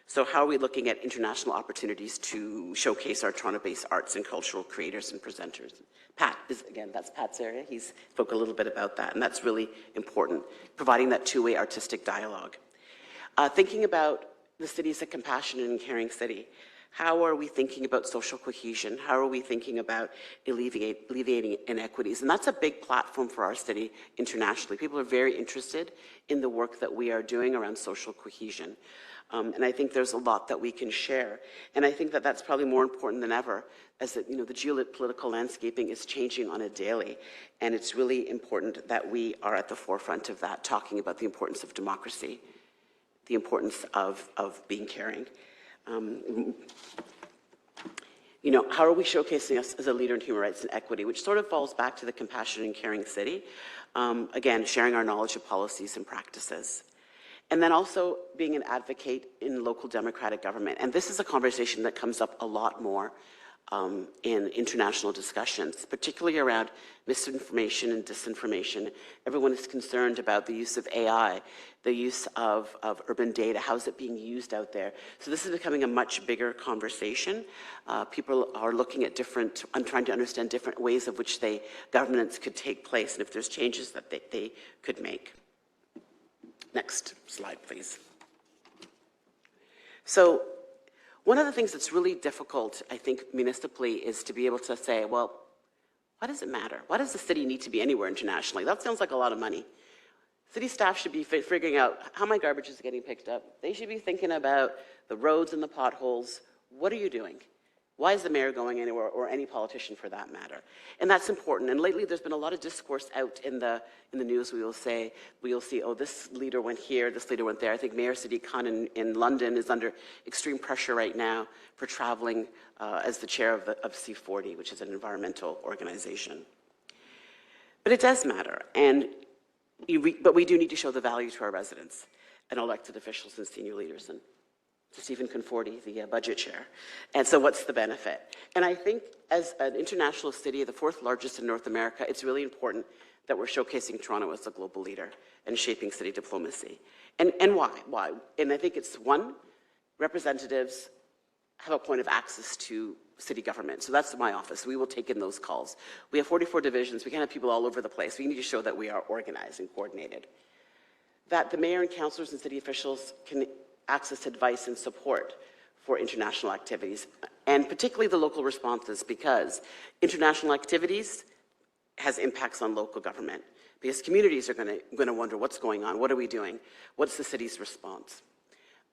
So how are we looking at international opportunities to showcase our Toronto-based arts and cultural creators and presenters? Pat again, that's Pat's area. He spoke a little bit about that, and that's really important, providing that two-way artistic dialogue. Thinking about the city as a compassionate and caring city. How are we thinking about social cohesion? How are we thinking about alleviating inequities? And that's a big platform for our city internationally. People are very interested in the work that we are doing around social cohesion. And I think there's a lot that we can share. And I think that that's probably more important than ever, as the geopolitical landscaping is changing on a daily. And it's really important that we are at the forefront of that, talking about the importance of democracy, the importance of being caring. You know, how are we showcasing us as a leader in human rights and equity, which sort of falls back to the compassionate and caring city. Again, sharing our knowledge of policies and practices. And then also being an advocate in local democratic government. And this is a conversation that comes up a lot more in international discussions, particularly around misinformation and disinformation. Everyone is concerned about the use of AI, the use of urban data, how's it being used out there. So this is becoming a much bigger conversation. People are looking at trying to understand different ways of which governance could take place, and if there's changes that they could make. Next slide, please. So One of the things that's really difficult, I think, municipally is to be able to say, well, why does it matter? Why does the city need to be anywhere internationally? That sounds like a lot of money. City staff should be figuring out how my garbage is getting picked up. They should be thinking about the roads and the potholes. What are you doing? Why is the mayor going anywhere, or any politician for that matter? And that's important. And lately, there's been a lot of discourse out in the news. We will see, oh, this leader went here, this leader went there. I think Mayor Sadiq Khan in London is under extreme pressure right now for traveling as the chair of C40, which is an environmental organization. But it does matter, but we do need to show the value to our residents and elected officials and senior leaders. And to Stephen Conforti, the budget chair. And so what's the benefit? And I think as an international city, the 4th largest in North America, it's really important that we're showcasing Toronto as a global leader and shaping city diplomacy. And why? Why? And I think it's, one, representatives have a point of access to city government. So that's my office. We will take in those calls. We have 44 divisions. We can't have people all over the place. We need to show that we are organized and coordinated. That the mayor and councillors and city officials can access advice and support for international activities, and particularly the local responses, because international activities has impacts on local government, because communities are going to wonder what's going on, what are we doing, what's the city's response.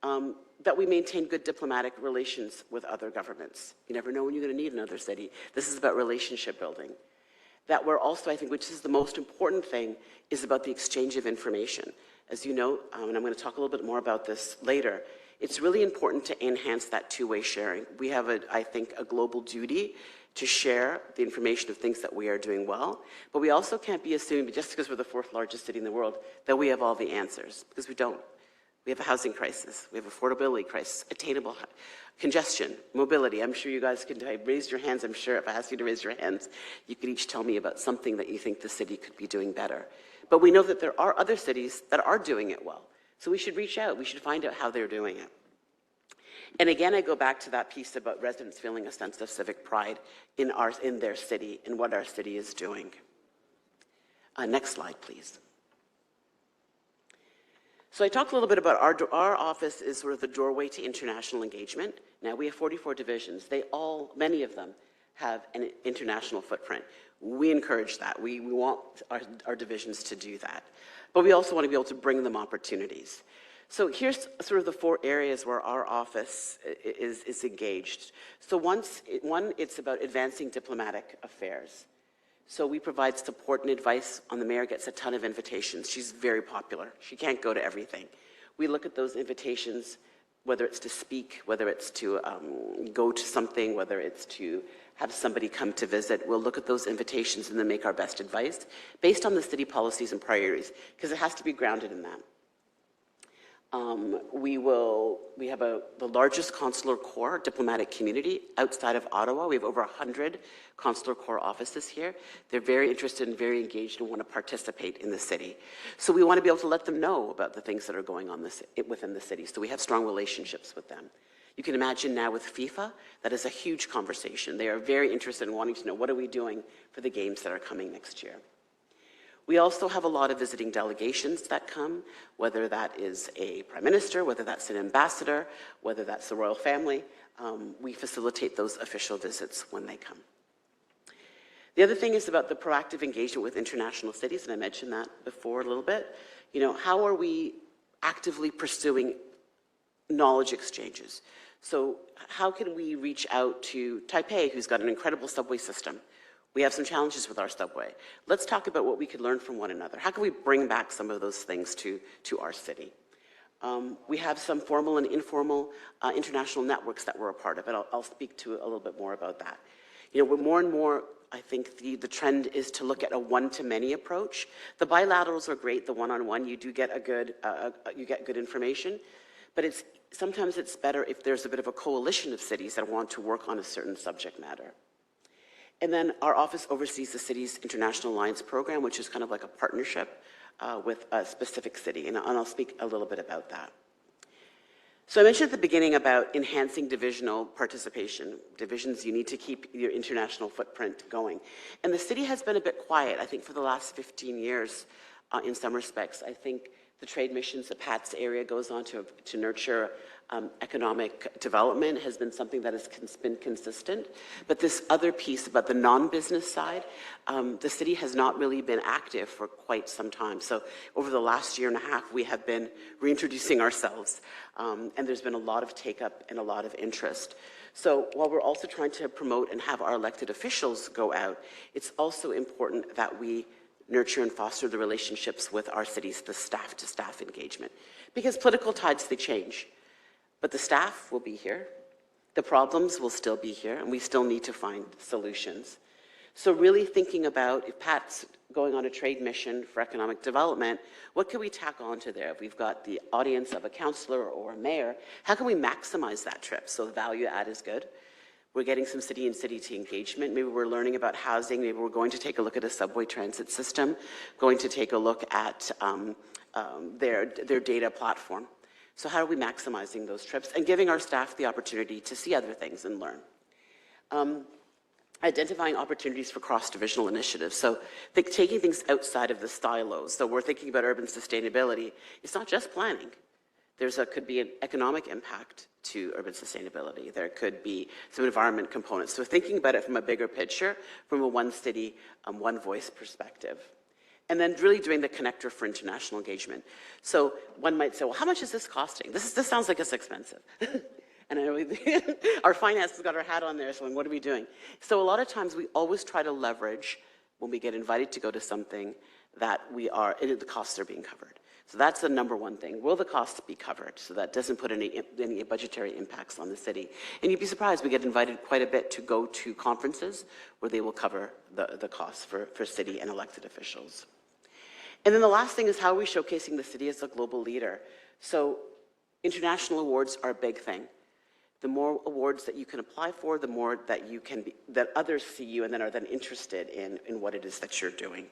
That we maintain good diplomatic relations with other governments. You never know when you're going to need another city. This is about relationship building. That we're also, I think, which is the most important thing, is about the exchange of information. As you know, and I'm going to talk a little bit more about this later, it's really important to enhance that two-way sharing. We have, I think, a global duty to share the information of things that we are doing well, but we also can't be assuming, just because we're the 4th largest city in the world, that we have all the answers, because we don't. We have a housing crisis, we have affordability crisis, attainable congestion, mobility. I'm sure you guys can raise your hands. I'm sure if I asked you to raise your hands, you could each tell me about something that you think the city could be doing better. But we know that there are other cities that are doing it well. So we should reach out. We should find out how they're doing it. And again, I go back to that piece about residents feeling a sense of civic pride in their city and what our city is doing. Next slide, please. So I talked a little bit about our office is sort of the doorway to international engagement. Now we have 44 divisions. Many of them have an international footprint. We encourage that. We want our divisions to do that. But we also want to be able to bring them opportunities. So here's sort of the 4 areas where our office is engaged. So one, it's about advancing diplomatic affairs. So we provide support and advice. The mayor gets a ton of invitations. She's very popular. She can't go to everything. We look at those invitations, whether it's to speak, whether it's to go to something, whether it's to have somebody come to visit. We'll look at those invitations and then make our best advice based on the city policies and priorities, because it has to be grounded in that. We have the largest consular corps diplomatic community outside of Ottawa. We have over 100 consular corps offices here. They're very interested and very engaged and want to participate in the city. So we want to be able to let them know about the things that are going on within the city. So we have strong relationships with them. You can imagine now with FIFA, that is a huge conversation. They are very interested in wanting to know, what are we doing for the games that are coming next year? We also have a lot of visiting delegations that come, whether that is a prime minister, whether that's an ambassador, whether that's the royal family. We facilitate those official visits when they come. The other thing is about the proactive engagement with international cities, and I mentioned that before a little bit. You know, how are we actively pursuing knowledge exchanges? So how can we reach out to Taipei, who's got an incredible subway system? We have some challenges with our subway. Let's talk about what we could learn from one another. How can we bring back some of those things to our city? We have some formal and informal international networks that we're a part of, and I'll speak to a little bit more about that. You know, we're more and more, I think the trend is to look at a one-to-many approach. The bilaterals are great, the one-on-one, you do get you get good information, but sometimes it's better if there's a bit of a coalition of cities that want to work on a certain subject matter. And then our office oversees the city's International Alliance program, which is kind of like a partnership with a specific city, and I'll speak a little bit about that. So I mentioned at the beginning about enhancing divisional participation. Divisions, you need to keep your international footprint going. And the city has been a bit quiet, I think, for the last 15 years in some respects. I think the trade missions that Pat's area goes on to nurture economic development has been something that has been consistent. But this other piece about the non-business side, the city has not really been active for quite some time. So over the last year and a half, we have been reintroducing ourselves. And there's been a lot of take-up and a lot of interest. So while we're also trying to promote and have our elected officials go out, it's also important that we nurture and foster the relationships with our cities, the staff-to-staff engagement. Because political tides, they change. But the staff will be here. The problems will still be here, and we still need to find solutions. So really thinking about, if Pat's going on a trade mission for economic development, what can we tack onto there? If we've got the audience of a councillor or a mayor, how can we maximize that trip so the value add is good? We're getting some city and city engagement. Maybe we're learning about housing. Maybe we're going to take a look at a subway transit system, going to take a look at their data platform. So how are we maximizing those trips and giving our staff the opportunity to see other things and learn? Identifying opportunities for cross-divisional initiatives. So taking things outside of the silos. So we're thinking about urban sustainability. It's not just planning. Could be an economic impact to urban sustainability. There could be some environment components. So thinking about it from a bigger picture, from a one city, one voice perspective. And then really doing the connector for international engagement. So one might say, well, how much is this costing? This sounds like it's expensive. And I know our finance has got our hat on there, so what are we doing? So a lot of times we always try to leverage, when we get invited to go to something, that the costs are being covered. So that's the number one thing. Will the costs be covered? So that doesn't put any budgetary impacts on the city. And you'd be surprised, we get invited quite a bit to go to conferences where they will cover the costs for city and elected officials. And then the last thing is, how are we showcasing the city as a global leader? So international awards are a big thing. The more awards that you can apply for, the more that that others see you and then are then interested in what it is that you're doing.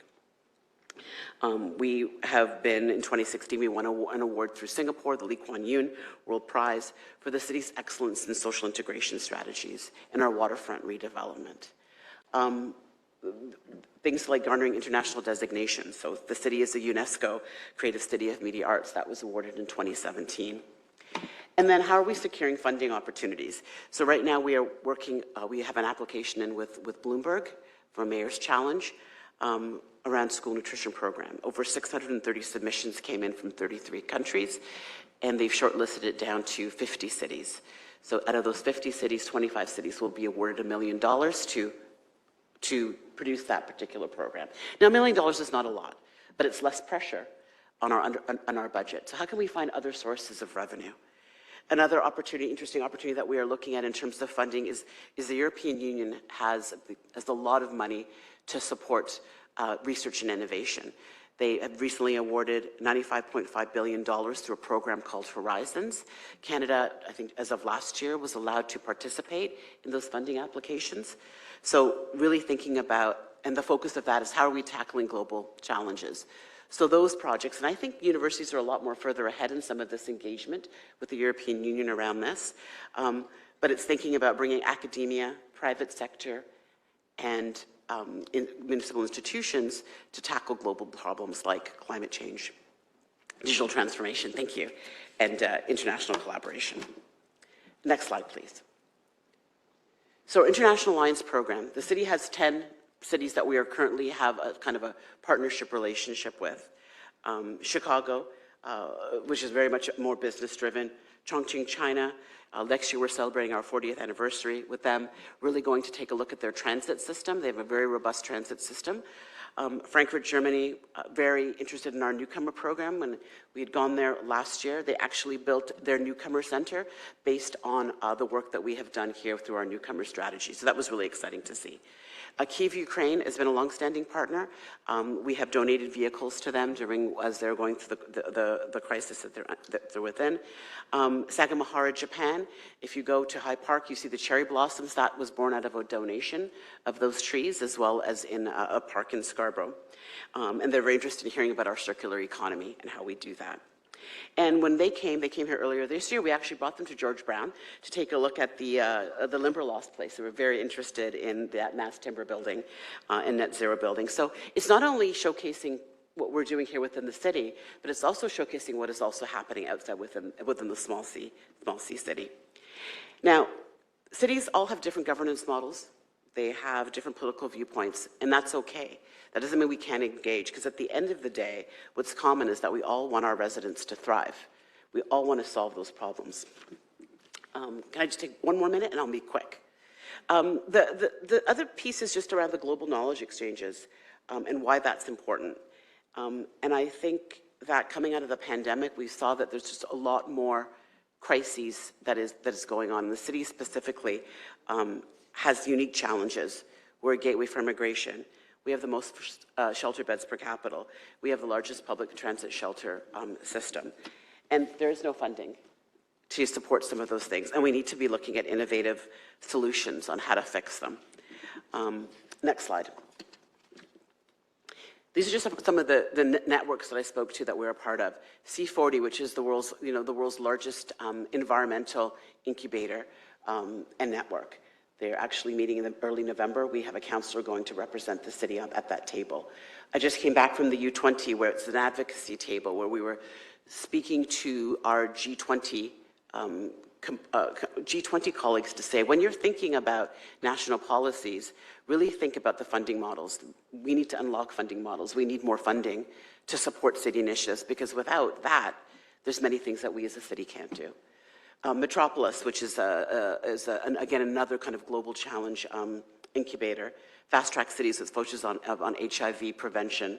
We have been, in 2016, we won an award through Singapore, the Lee Kuan Yew World Prize, for the city's excellence in social integration strategies and our waterfront redevelopment. Things like garnering international designations. So the city is a UNESCO Creative City of Media Arts. That was awarded in 2017. And then how are we securing funding opportunities? So right now we are working, we have an application in with Bloomberg for Mayor's Challenge around school nutrition program. Over 630 submissions came in from 33 countries, and they've shortlisted it down to 50 cities. So out of those 50 cities, 25 cities will be awarded $1 million to produce that particular program. Now, $1 million is not a lot, but it's less pressure on our budget. So how can we find other sources of revenue? Another interesting opportunity that we are looking at in terms of funding is the European Union has a lot of money to support research and innovation. They have recently awarded $95.5 billion through a program called Horizons. Canada, I think as of last year, was allowed to participate in those funding applications. So really thinking about, and the focus of that is how are we tackling global challenges? So those projects, and I think universities are a lot more further ahead in some of this engagement with the European Union around this, but it's thinking about bringing academia, private sector, and municipal institutions to tackle global problems like climate change, digital transformation, thank you, and international collaboration. Next slide, please. So International Alliance Program, the city has 10 cities that we are currently have a kind of a partnership relationship with. Chicago, which is very much more business driven. Chongqing, China. Next year we're celebrating our 40th anniversary with them, really going to take a look at their transit system. They have a very robust transit system. Frankfurt, Germany, very interested in our newcomer program. When we had gone there last year, they actually built their newcomer center based on the work that we have done here through our newcomer strategy. So that was really exciting to see. Kyiv, Ukraine has been a longstanding partner. We have donated vehicles to them as they're going through the crisis that they're within. Sagamihara, Japan. If you go to High Park, you see the cherry blossoms. That was born out of a donation of those trees, as well as in a park in Scarborough. And they're very interested in hearing about our circular economy and how we do that. And when they came here earlier this year, we actually brought them to George Brown to take a look at the Limberlost place. They were very interested in that mass timber building and net zero building. So it's not only showcasing what we're doing here within the city, but it's also showcasing what is also happening outside within the small C city. Now, cities all have different governance models. They have different political viewpoints, and that's okay. That doesn't mean we can't engage, because at the end of the day, what's common is that we all want our residents to thrive. We all want to solve those problems. Can I just take one more minute, and I'll be quick. The other piece is just around the global knowledge exchanges and why that's important. And I think that coming out of the pandemic, we saw that there's just a lot more crises that is going on. The city specifically has unique challenges. We're a gateway for immigration. We have the most shelter beds per capita. We have the largest public transit shelter system. And there is no funding to support some of those things. And we need to be looking at innovative solutions on how to fix them. Next slide. These are just some of the networks that I spoke to that we're a part of. C40, which is the world's largest environmental incubator and network. They're actually meeting in early November. We have a councillor going to represent the city at that table. I just came back from the U20, where it's an advocacy table, where we were speaking to our G20 colleagues to say, when you're thinking about national policies, really think about the funding models. We need to unlock funding models. We need more funding to support city initiatives, because without that, there's many things that we as a city can't do. Metropolis, which is again another kind of global challenge incubator. Fast Track Cities, which focuses on HIV prevention.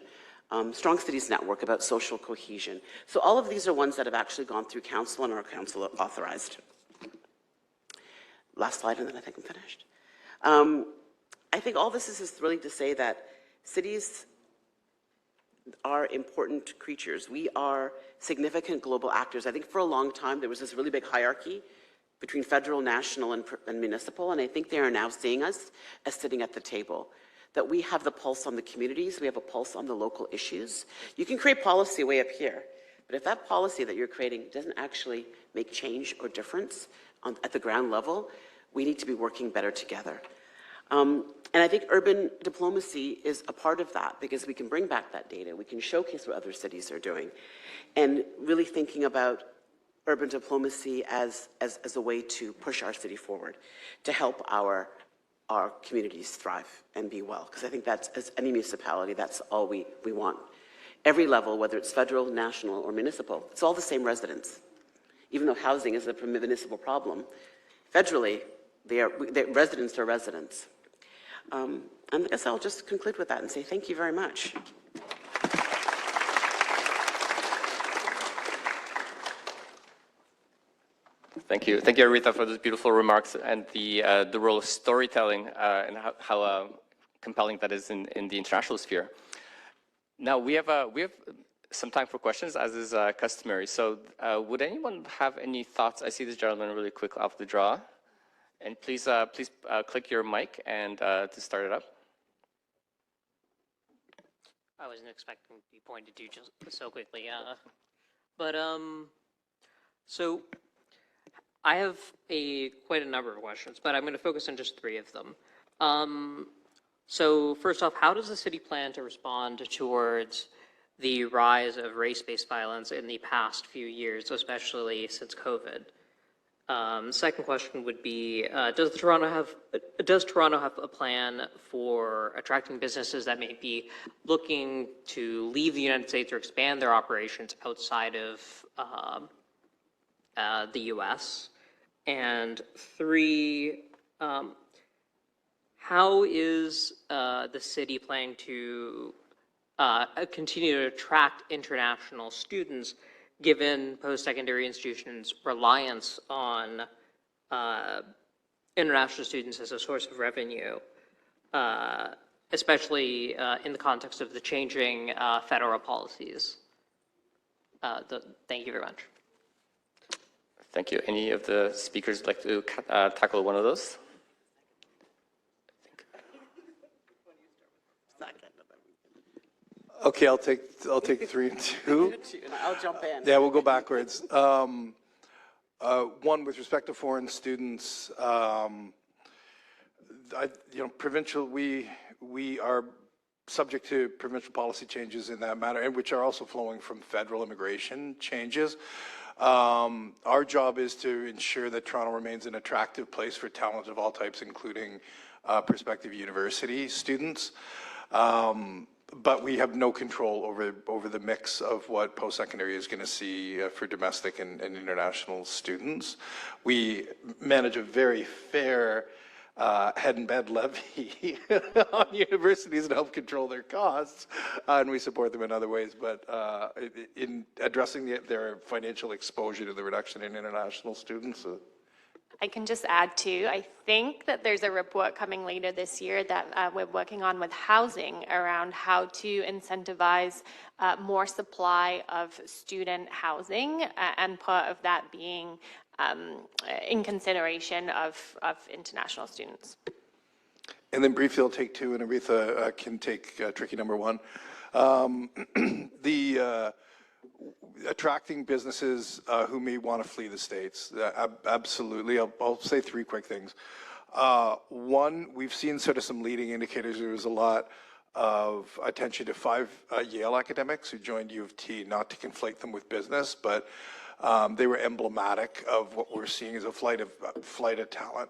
Strong Cities Network, about social cohesion. So all of these are ones that have actually gone through council and are council authorized. Last slide, and then I think I'm finished. I think all this is really to say that cities are important creatures. We are significant global actors. I think for a long time there was this really big hierarchy between federal, national, and municipal, and I think they are now seeing us as sitting at the table. That we have the pulse on the communities, we have a pulse on the local issues. You can create policy way up here, but if that policy that you're creating doesn't actually make change or difference at the ground level, we need to be working better together. And I think urban diplomacy is a part of that, because we can bring back that data, we can showcase what other cities are doing, and really thinking about urban diplomacy as a way to push our city forward, to help our communities thrive and be well. Because I think that's, as any municipality, that's all we want. Every level, whether it's federal, national, or municipal, it's all the same residents. Even though housing is a municipal problem, federally, residents are residents. And I guess I'll just conclude with that and say thank you very much. Thank you, Aretha, for those beautiful remarks and the role of storytelling and how compelling that is in the international sphere. Now we have some time for questions, as is customary. So, would anyone have any thoughts? I see this gentleman really quick off the draw, and please click your mic and to start it up. I wasn't expecting to be pointed to just so quickly, but so. I have quite a number of questions, but I'm going to focus on just 3 of them. So first off, how does the city plan to respond towards the rise of race-based violence in the past few years, especially since COVID? Second question would be, does Toronto have a plan for attracting businesses that may be looking to leave the United States or expand their operations outside of the U.S.? And 3, how is the city planning to continue to attract international students, given post-secondary institutions' reliance on international students as a source of revenue, especially in the context of the changing federal policies? Thank you very much. Thank you. Any of the speakers like to tackle one of those? Okay, I'll take 3 and 2. I'll jump in. Yeah, we'll go backwards. One, with respect to foreign students, provincial, we are subject to provincial policy changes in that matter, and which are also flowing from federal immigration changes. Our job is to ensure that Toronto remains an attractive place for talent of all types, including prospective university students. But we have no control over the mix of what post-secondary is going to see for domestic and international students. We manage a very fair head and bed levy on universities to help control their costs, and we support them in other ways. But in addressing their financial exposure to the reduction in international students. I can just add too, I think that there's a report coming later this year that we're working on with housing around how to incentivize more supply of student housing, and part of that being in consideration of international students. And then briefly, I'll take two, and Aretha can take tricky number one. Attracting businesses who may want to flee the States, absolutely. I'll say three quick things. One, we've seen sort of some leading indicators. There was a lot of attention to 5 Yale academics who joined U of T, not to conflate them with business, but they were emblematic of what we're seeing as a flight of talent.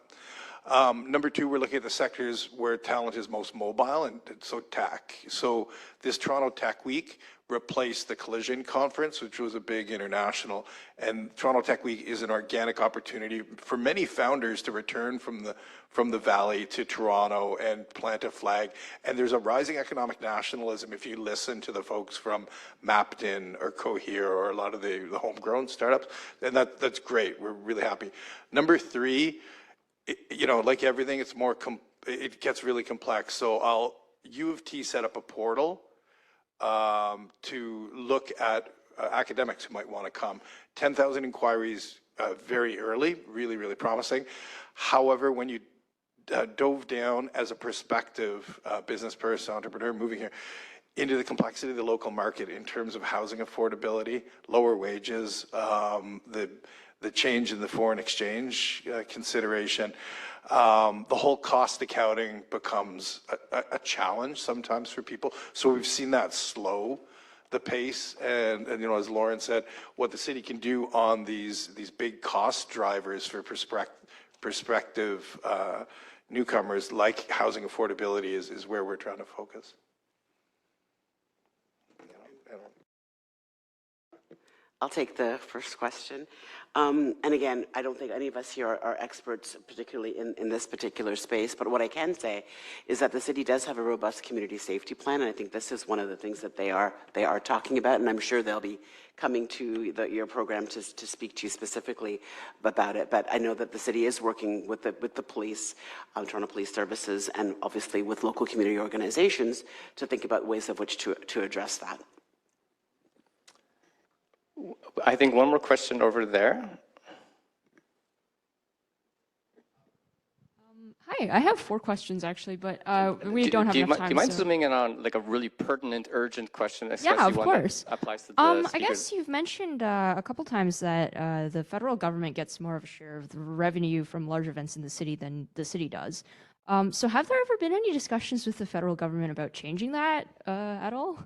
Number two, we're looking at the sectors where talent is most mobile, and so tech. So this Toronto Tech Week replaced the Collision Conference, which was a big international, and Toronto Tech Week is an organic opportunity for many founders to return from the Valley to Toronto and plant a flag. And there's a rising economic nationalism if you listen to the folks from Mapton or Cohere or a lot of the homegrown startups, and that's great. We're really happy. Number three, you know, like everything, it gets really complex. So U of T set up a portal to look at academics who might want to come. 10,000 inquiries very early, really, really promising. However, when you dove down as a prospective business person, entrepreneur moving here, into the complexity of the local market in terms of housing affordability, lower wages, the change in the foreign exchange consideration, the whole cost accounting becomes a challenge sometimes for people. So we've seen that slow the pace, and you know, as Lauren said, what the city can do on these big cost drivers for prospective newcomers, like housing affordability, is where we're trying to focus. I'll take the first question. And again, I don't think any of us here are experts, particularly in this particular space, but what I can say is that the city does have a robust community safety plan, and I think this is one of the things that they are talking about, and I'm sure they'll be coming to your program to speak to you specifically about it. But I know that the city is working with the police, Toronto Police Services, and obviously with local community organizations to think about ways of which to address that. I think one more question over there. Hi, I have 4 questions actually, but we don't have enough time. Do you mind so. zooming in on like a really pertinent, urgent question, especially Yeah, of one course. that applies to the I speakers? guess you've mentioned a couple times that the federal government gets more of a share of the revenue from large events in the city than the city does. So have there ever been any discussions with the federal government about changing that at all?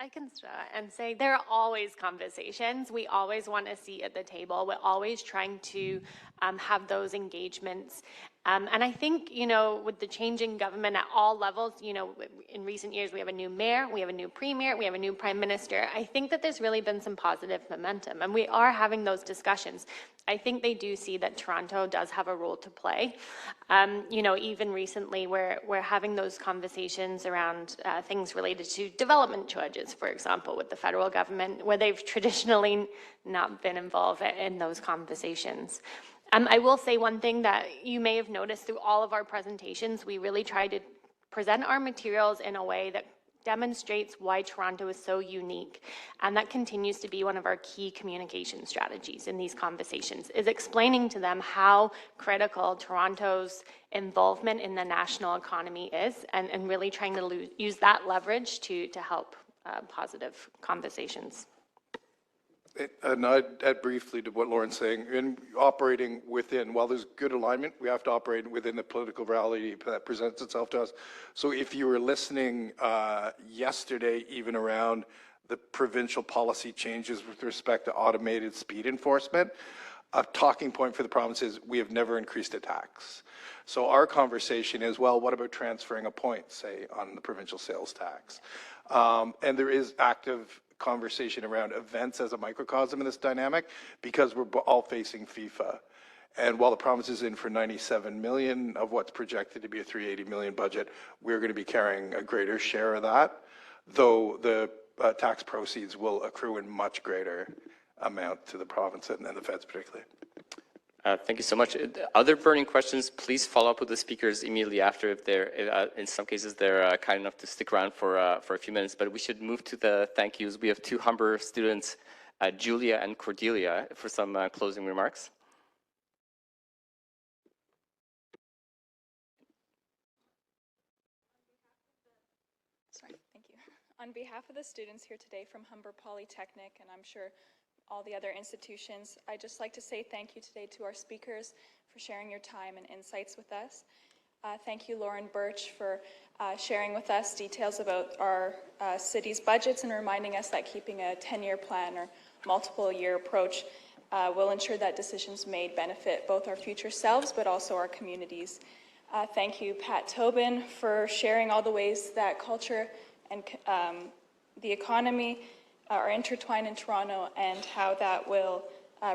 I can start and say there are always conversations. We always want a seat at the table. We're always trying to have those engagements. And I think, you know, with the change in government at all levels, you know, in recent years, we have a new mayor, we have a new premier, we have a new prime minister. I think that there's really been some positive momentum, and we are having those discussions. I think they do see that Toronto does have a role to play. You know, even recently, we're having those conversations around things related to development charges, for example, with the federal government, where they've traditionally not been involved in those conversations. I will say one thing that you may have noticed through all of our presentations, we really try to present our materials in a way that demonstrates why Toronto is so unique. And that continues to be one of our key communication strategies in these conversations, is explaining to them how critical Toronto's involvement in the national economy is, and really trying to use that leverage to help positive conversations. And I'd add briefly to what Lauren's saying. In operating within, while there's good alignment, we have to operate within the political reality that presents itself to us. So if you were listening yesterday, even around the provincial policy changes with respect to automated speed enforcement, a talking point for the province is we have never increased a tax. So our conversation is, well, what about transferring a point, say, on the provincial sales tax? And there is active conversation around events as a microcosm in this dynamic because we're all facing FIFA. And while the province is in for 97 million of what's projected to be a 380 million budget, we're going to be carrying a greater share of that, though the tax proceeds will accrue in much greater amount to the province and the feds particularly. Thank you so much. Other burning questions, please follow up with the speakers immediately after if they're, in some cases, they're kind enough to stick around for a few minutes, but we should move to the thank yous. We have two Humber students, Julia and Cordelia, for some closing remarks. Sorry, thank you. On behalf of the students here today from Humber Polytechnic, and I'm sure all the other institutions, I'd just like to say thank you today to our speakers for sharing your time and insights with us. Thank you, Lauren Birch, for sharing with us details about our city's budgets and reminding us that keeping a 10-year plan or multiple-year approach will ensure that decisions made benefit both our future selves but also our communities. Thank you, Pat Tobin, for sharing all the ways that culture and the economy are intertwined in Toronto and how that will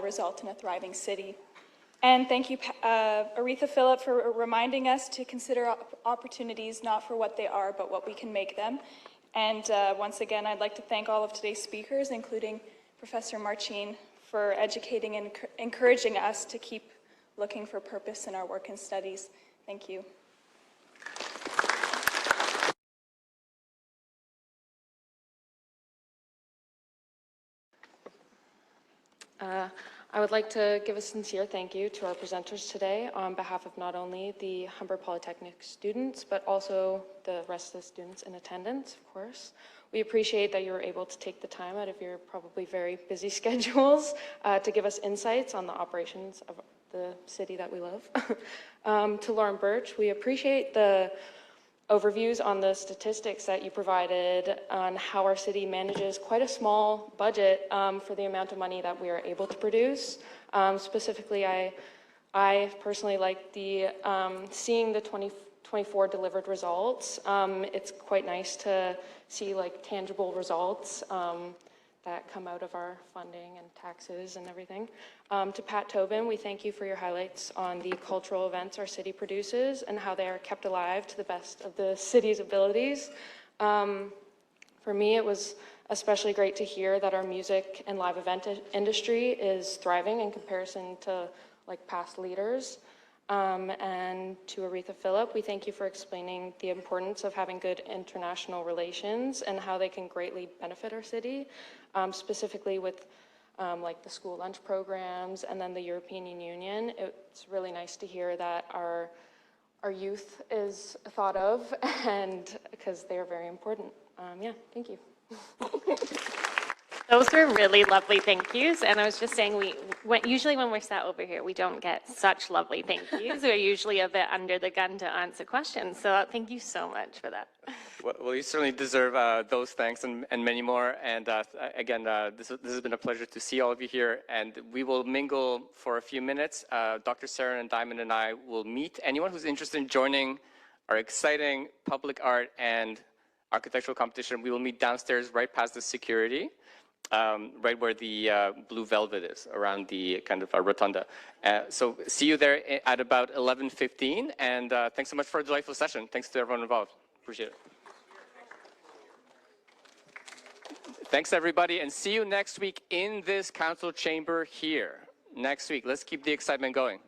result in a thriving city. And thank you, Aretha Phillip, for reminding us to consider opportunities not for what they are, but what we can make them. And once again, I'd like to thank all of today's speakers, including Professor Marcin, for educating and encouraging us to keep looking for purpose in our work and studies. Thank you. I would like to give a sincere thank you to our presenters today on behalf of not only the Humber Polytechnic students, but also the rest of the students in attendance, of course. We appreciate that you were able to take the time out of your probably very busy schedules to give us insights on the operations of the city that we love. To Lauren Birch, we appreciate the overviews on the statistics that you provided on how our city manages quite a small budget for the amount of money that we are able to produce. Specifically, I personally like the seeing the 2024 delivered results. It's quite nice to see like tangible results that come out of our funding and taxes and everything. To Pat Tobin, we thank you for your highlights on the cultural events our city produces and how they are kept alive to the best of the city's abilities. For me, it was especially great to hear that our music and live event industry is thriving in comparison to like past leaders. And to Aretha Phillip, we thank you for explaining the importance of having good international relations and how they can greatly benefit our city, specifically with like the school lunch programs and then the European Union. It's really nice to hear that our youth is thought of, and because they are very important. Yeah, thank you. Those were really lovely thank yous, and I was just saying, usually when we're sat over here, we don't get such lovely thank yous. We're usually a bit under the gun to answer questions, so thank you so much for that. Well, you certainly deserve those thanks and many more. And again, this has been a pleasure to see all of you here. And we will mingle for a few minutes. Dr. Saren and Diamond and I will meet anyone who's interested in joining our exciting public art and architectural competition. We will meet downstairs right past the security, right where the blue velvet is, around the kind of rotunda. So see you there at about 11:15. And thanks so much for a delightful session. Thanks to everyone involved. Appreciate it. Thanks, everybody, and see you next week in this council chamber here. Next week. Let's keep the excitement going.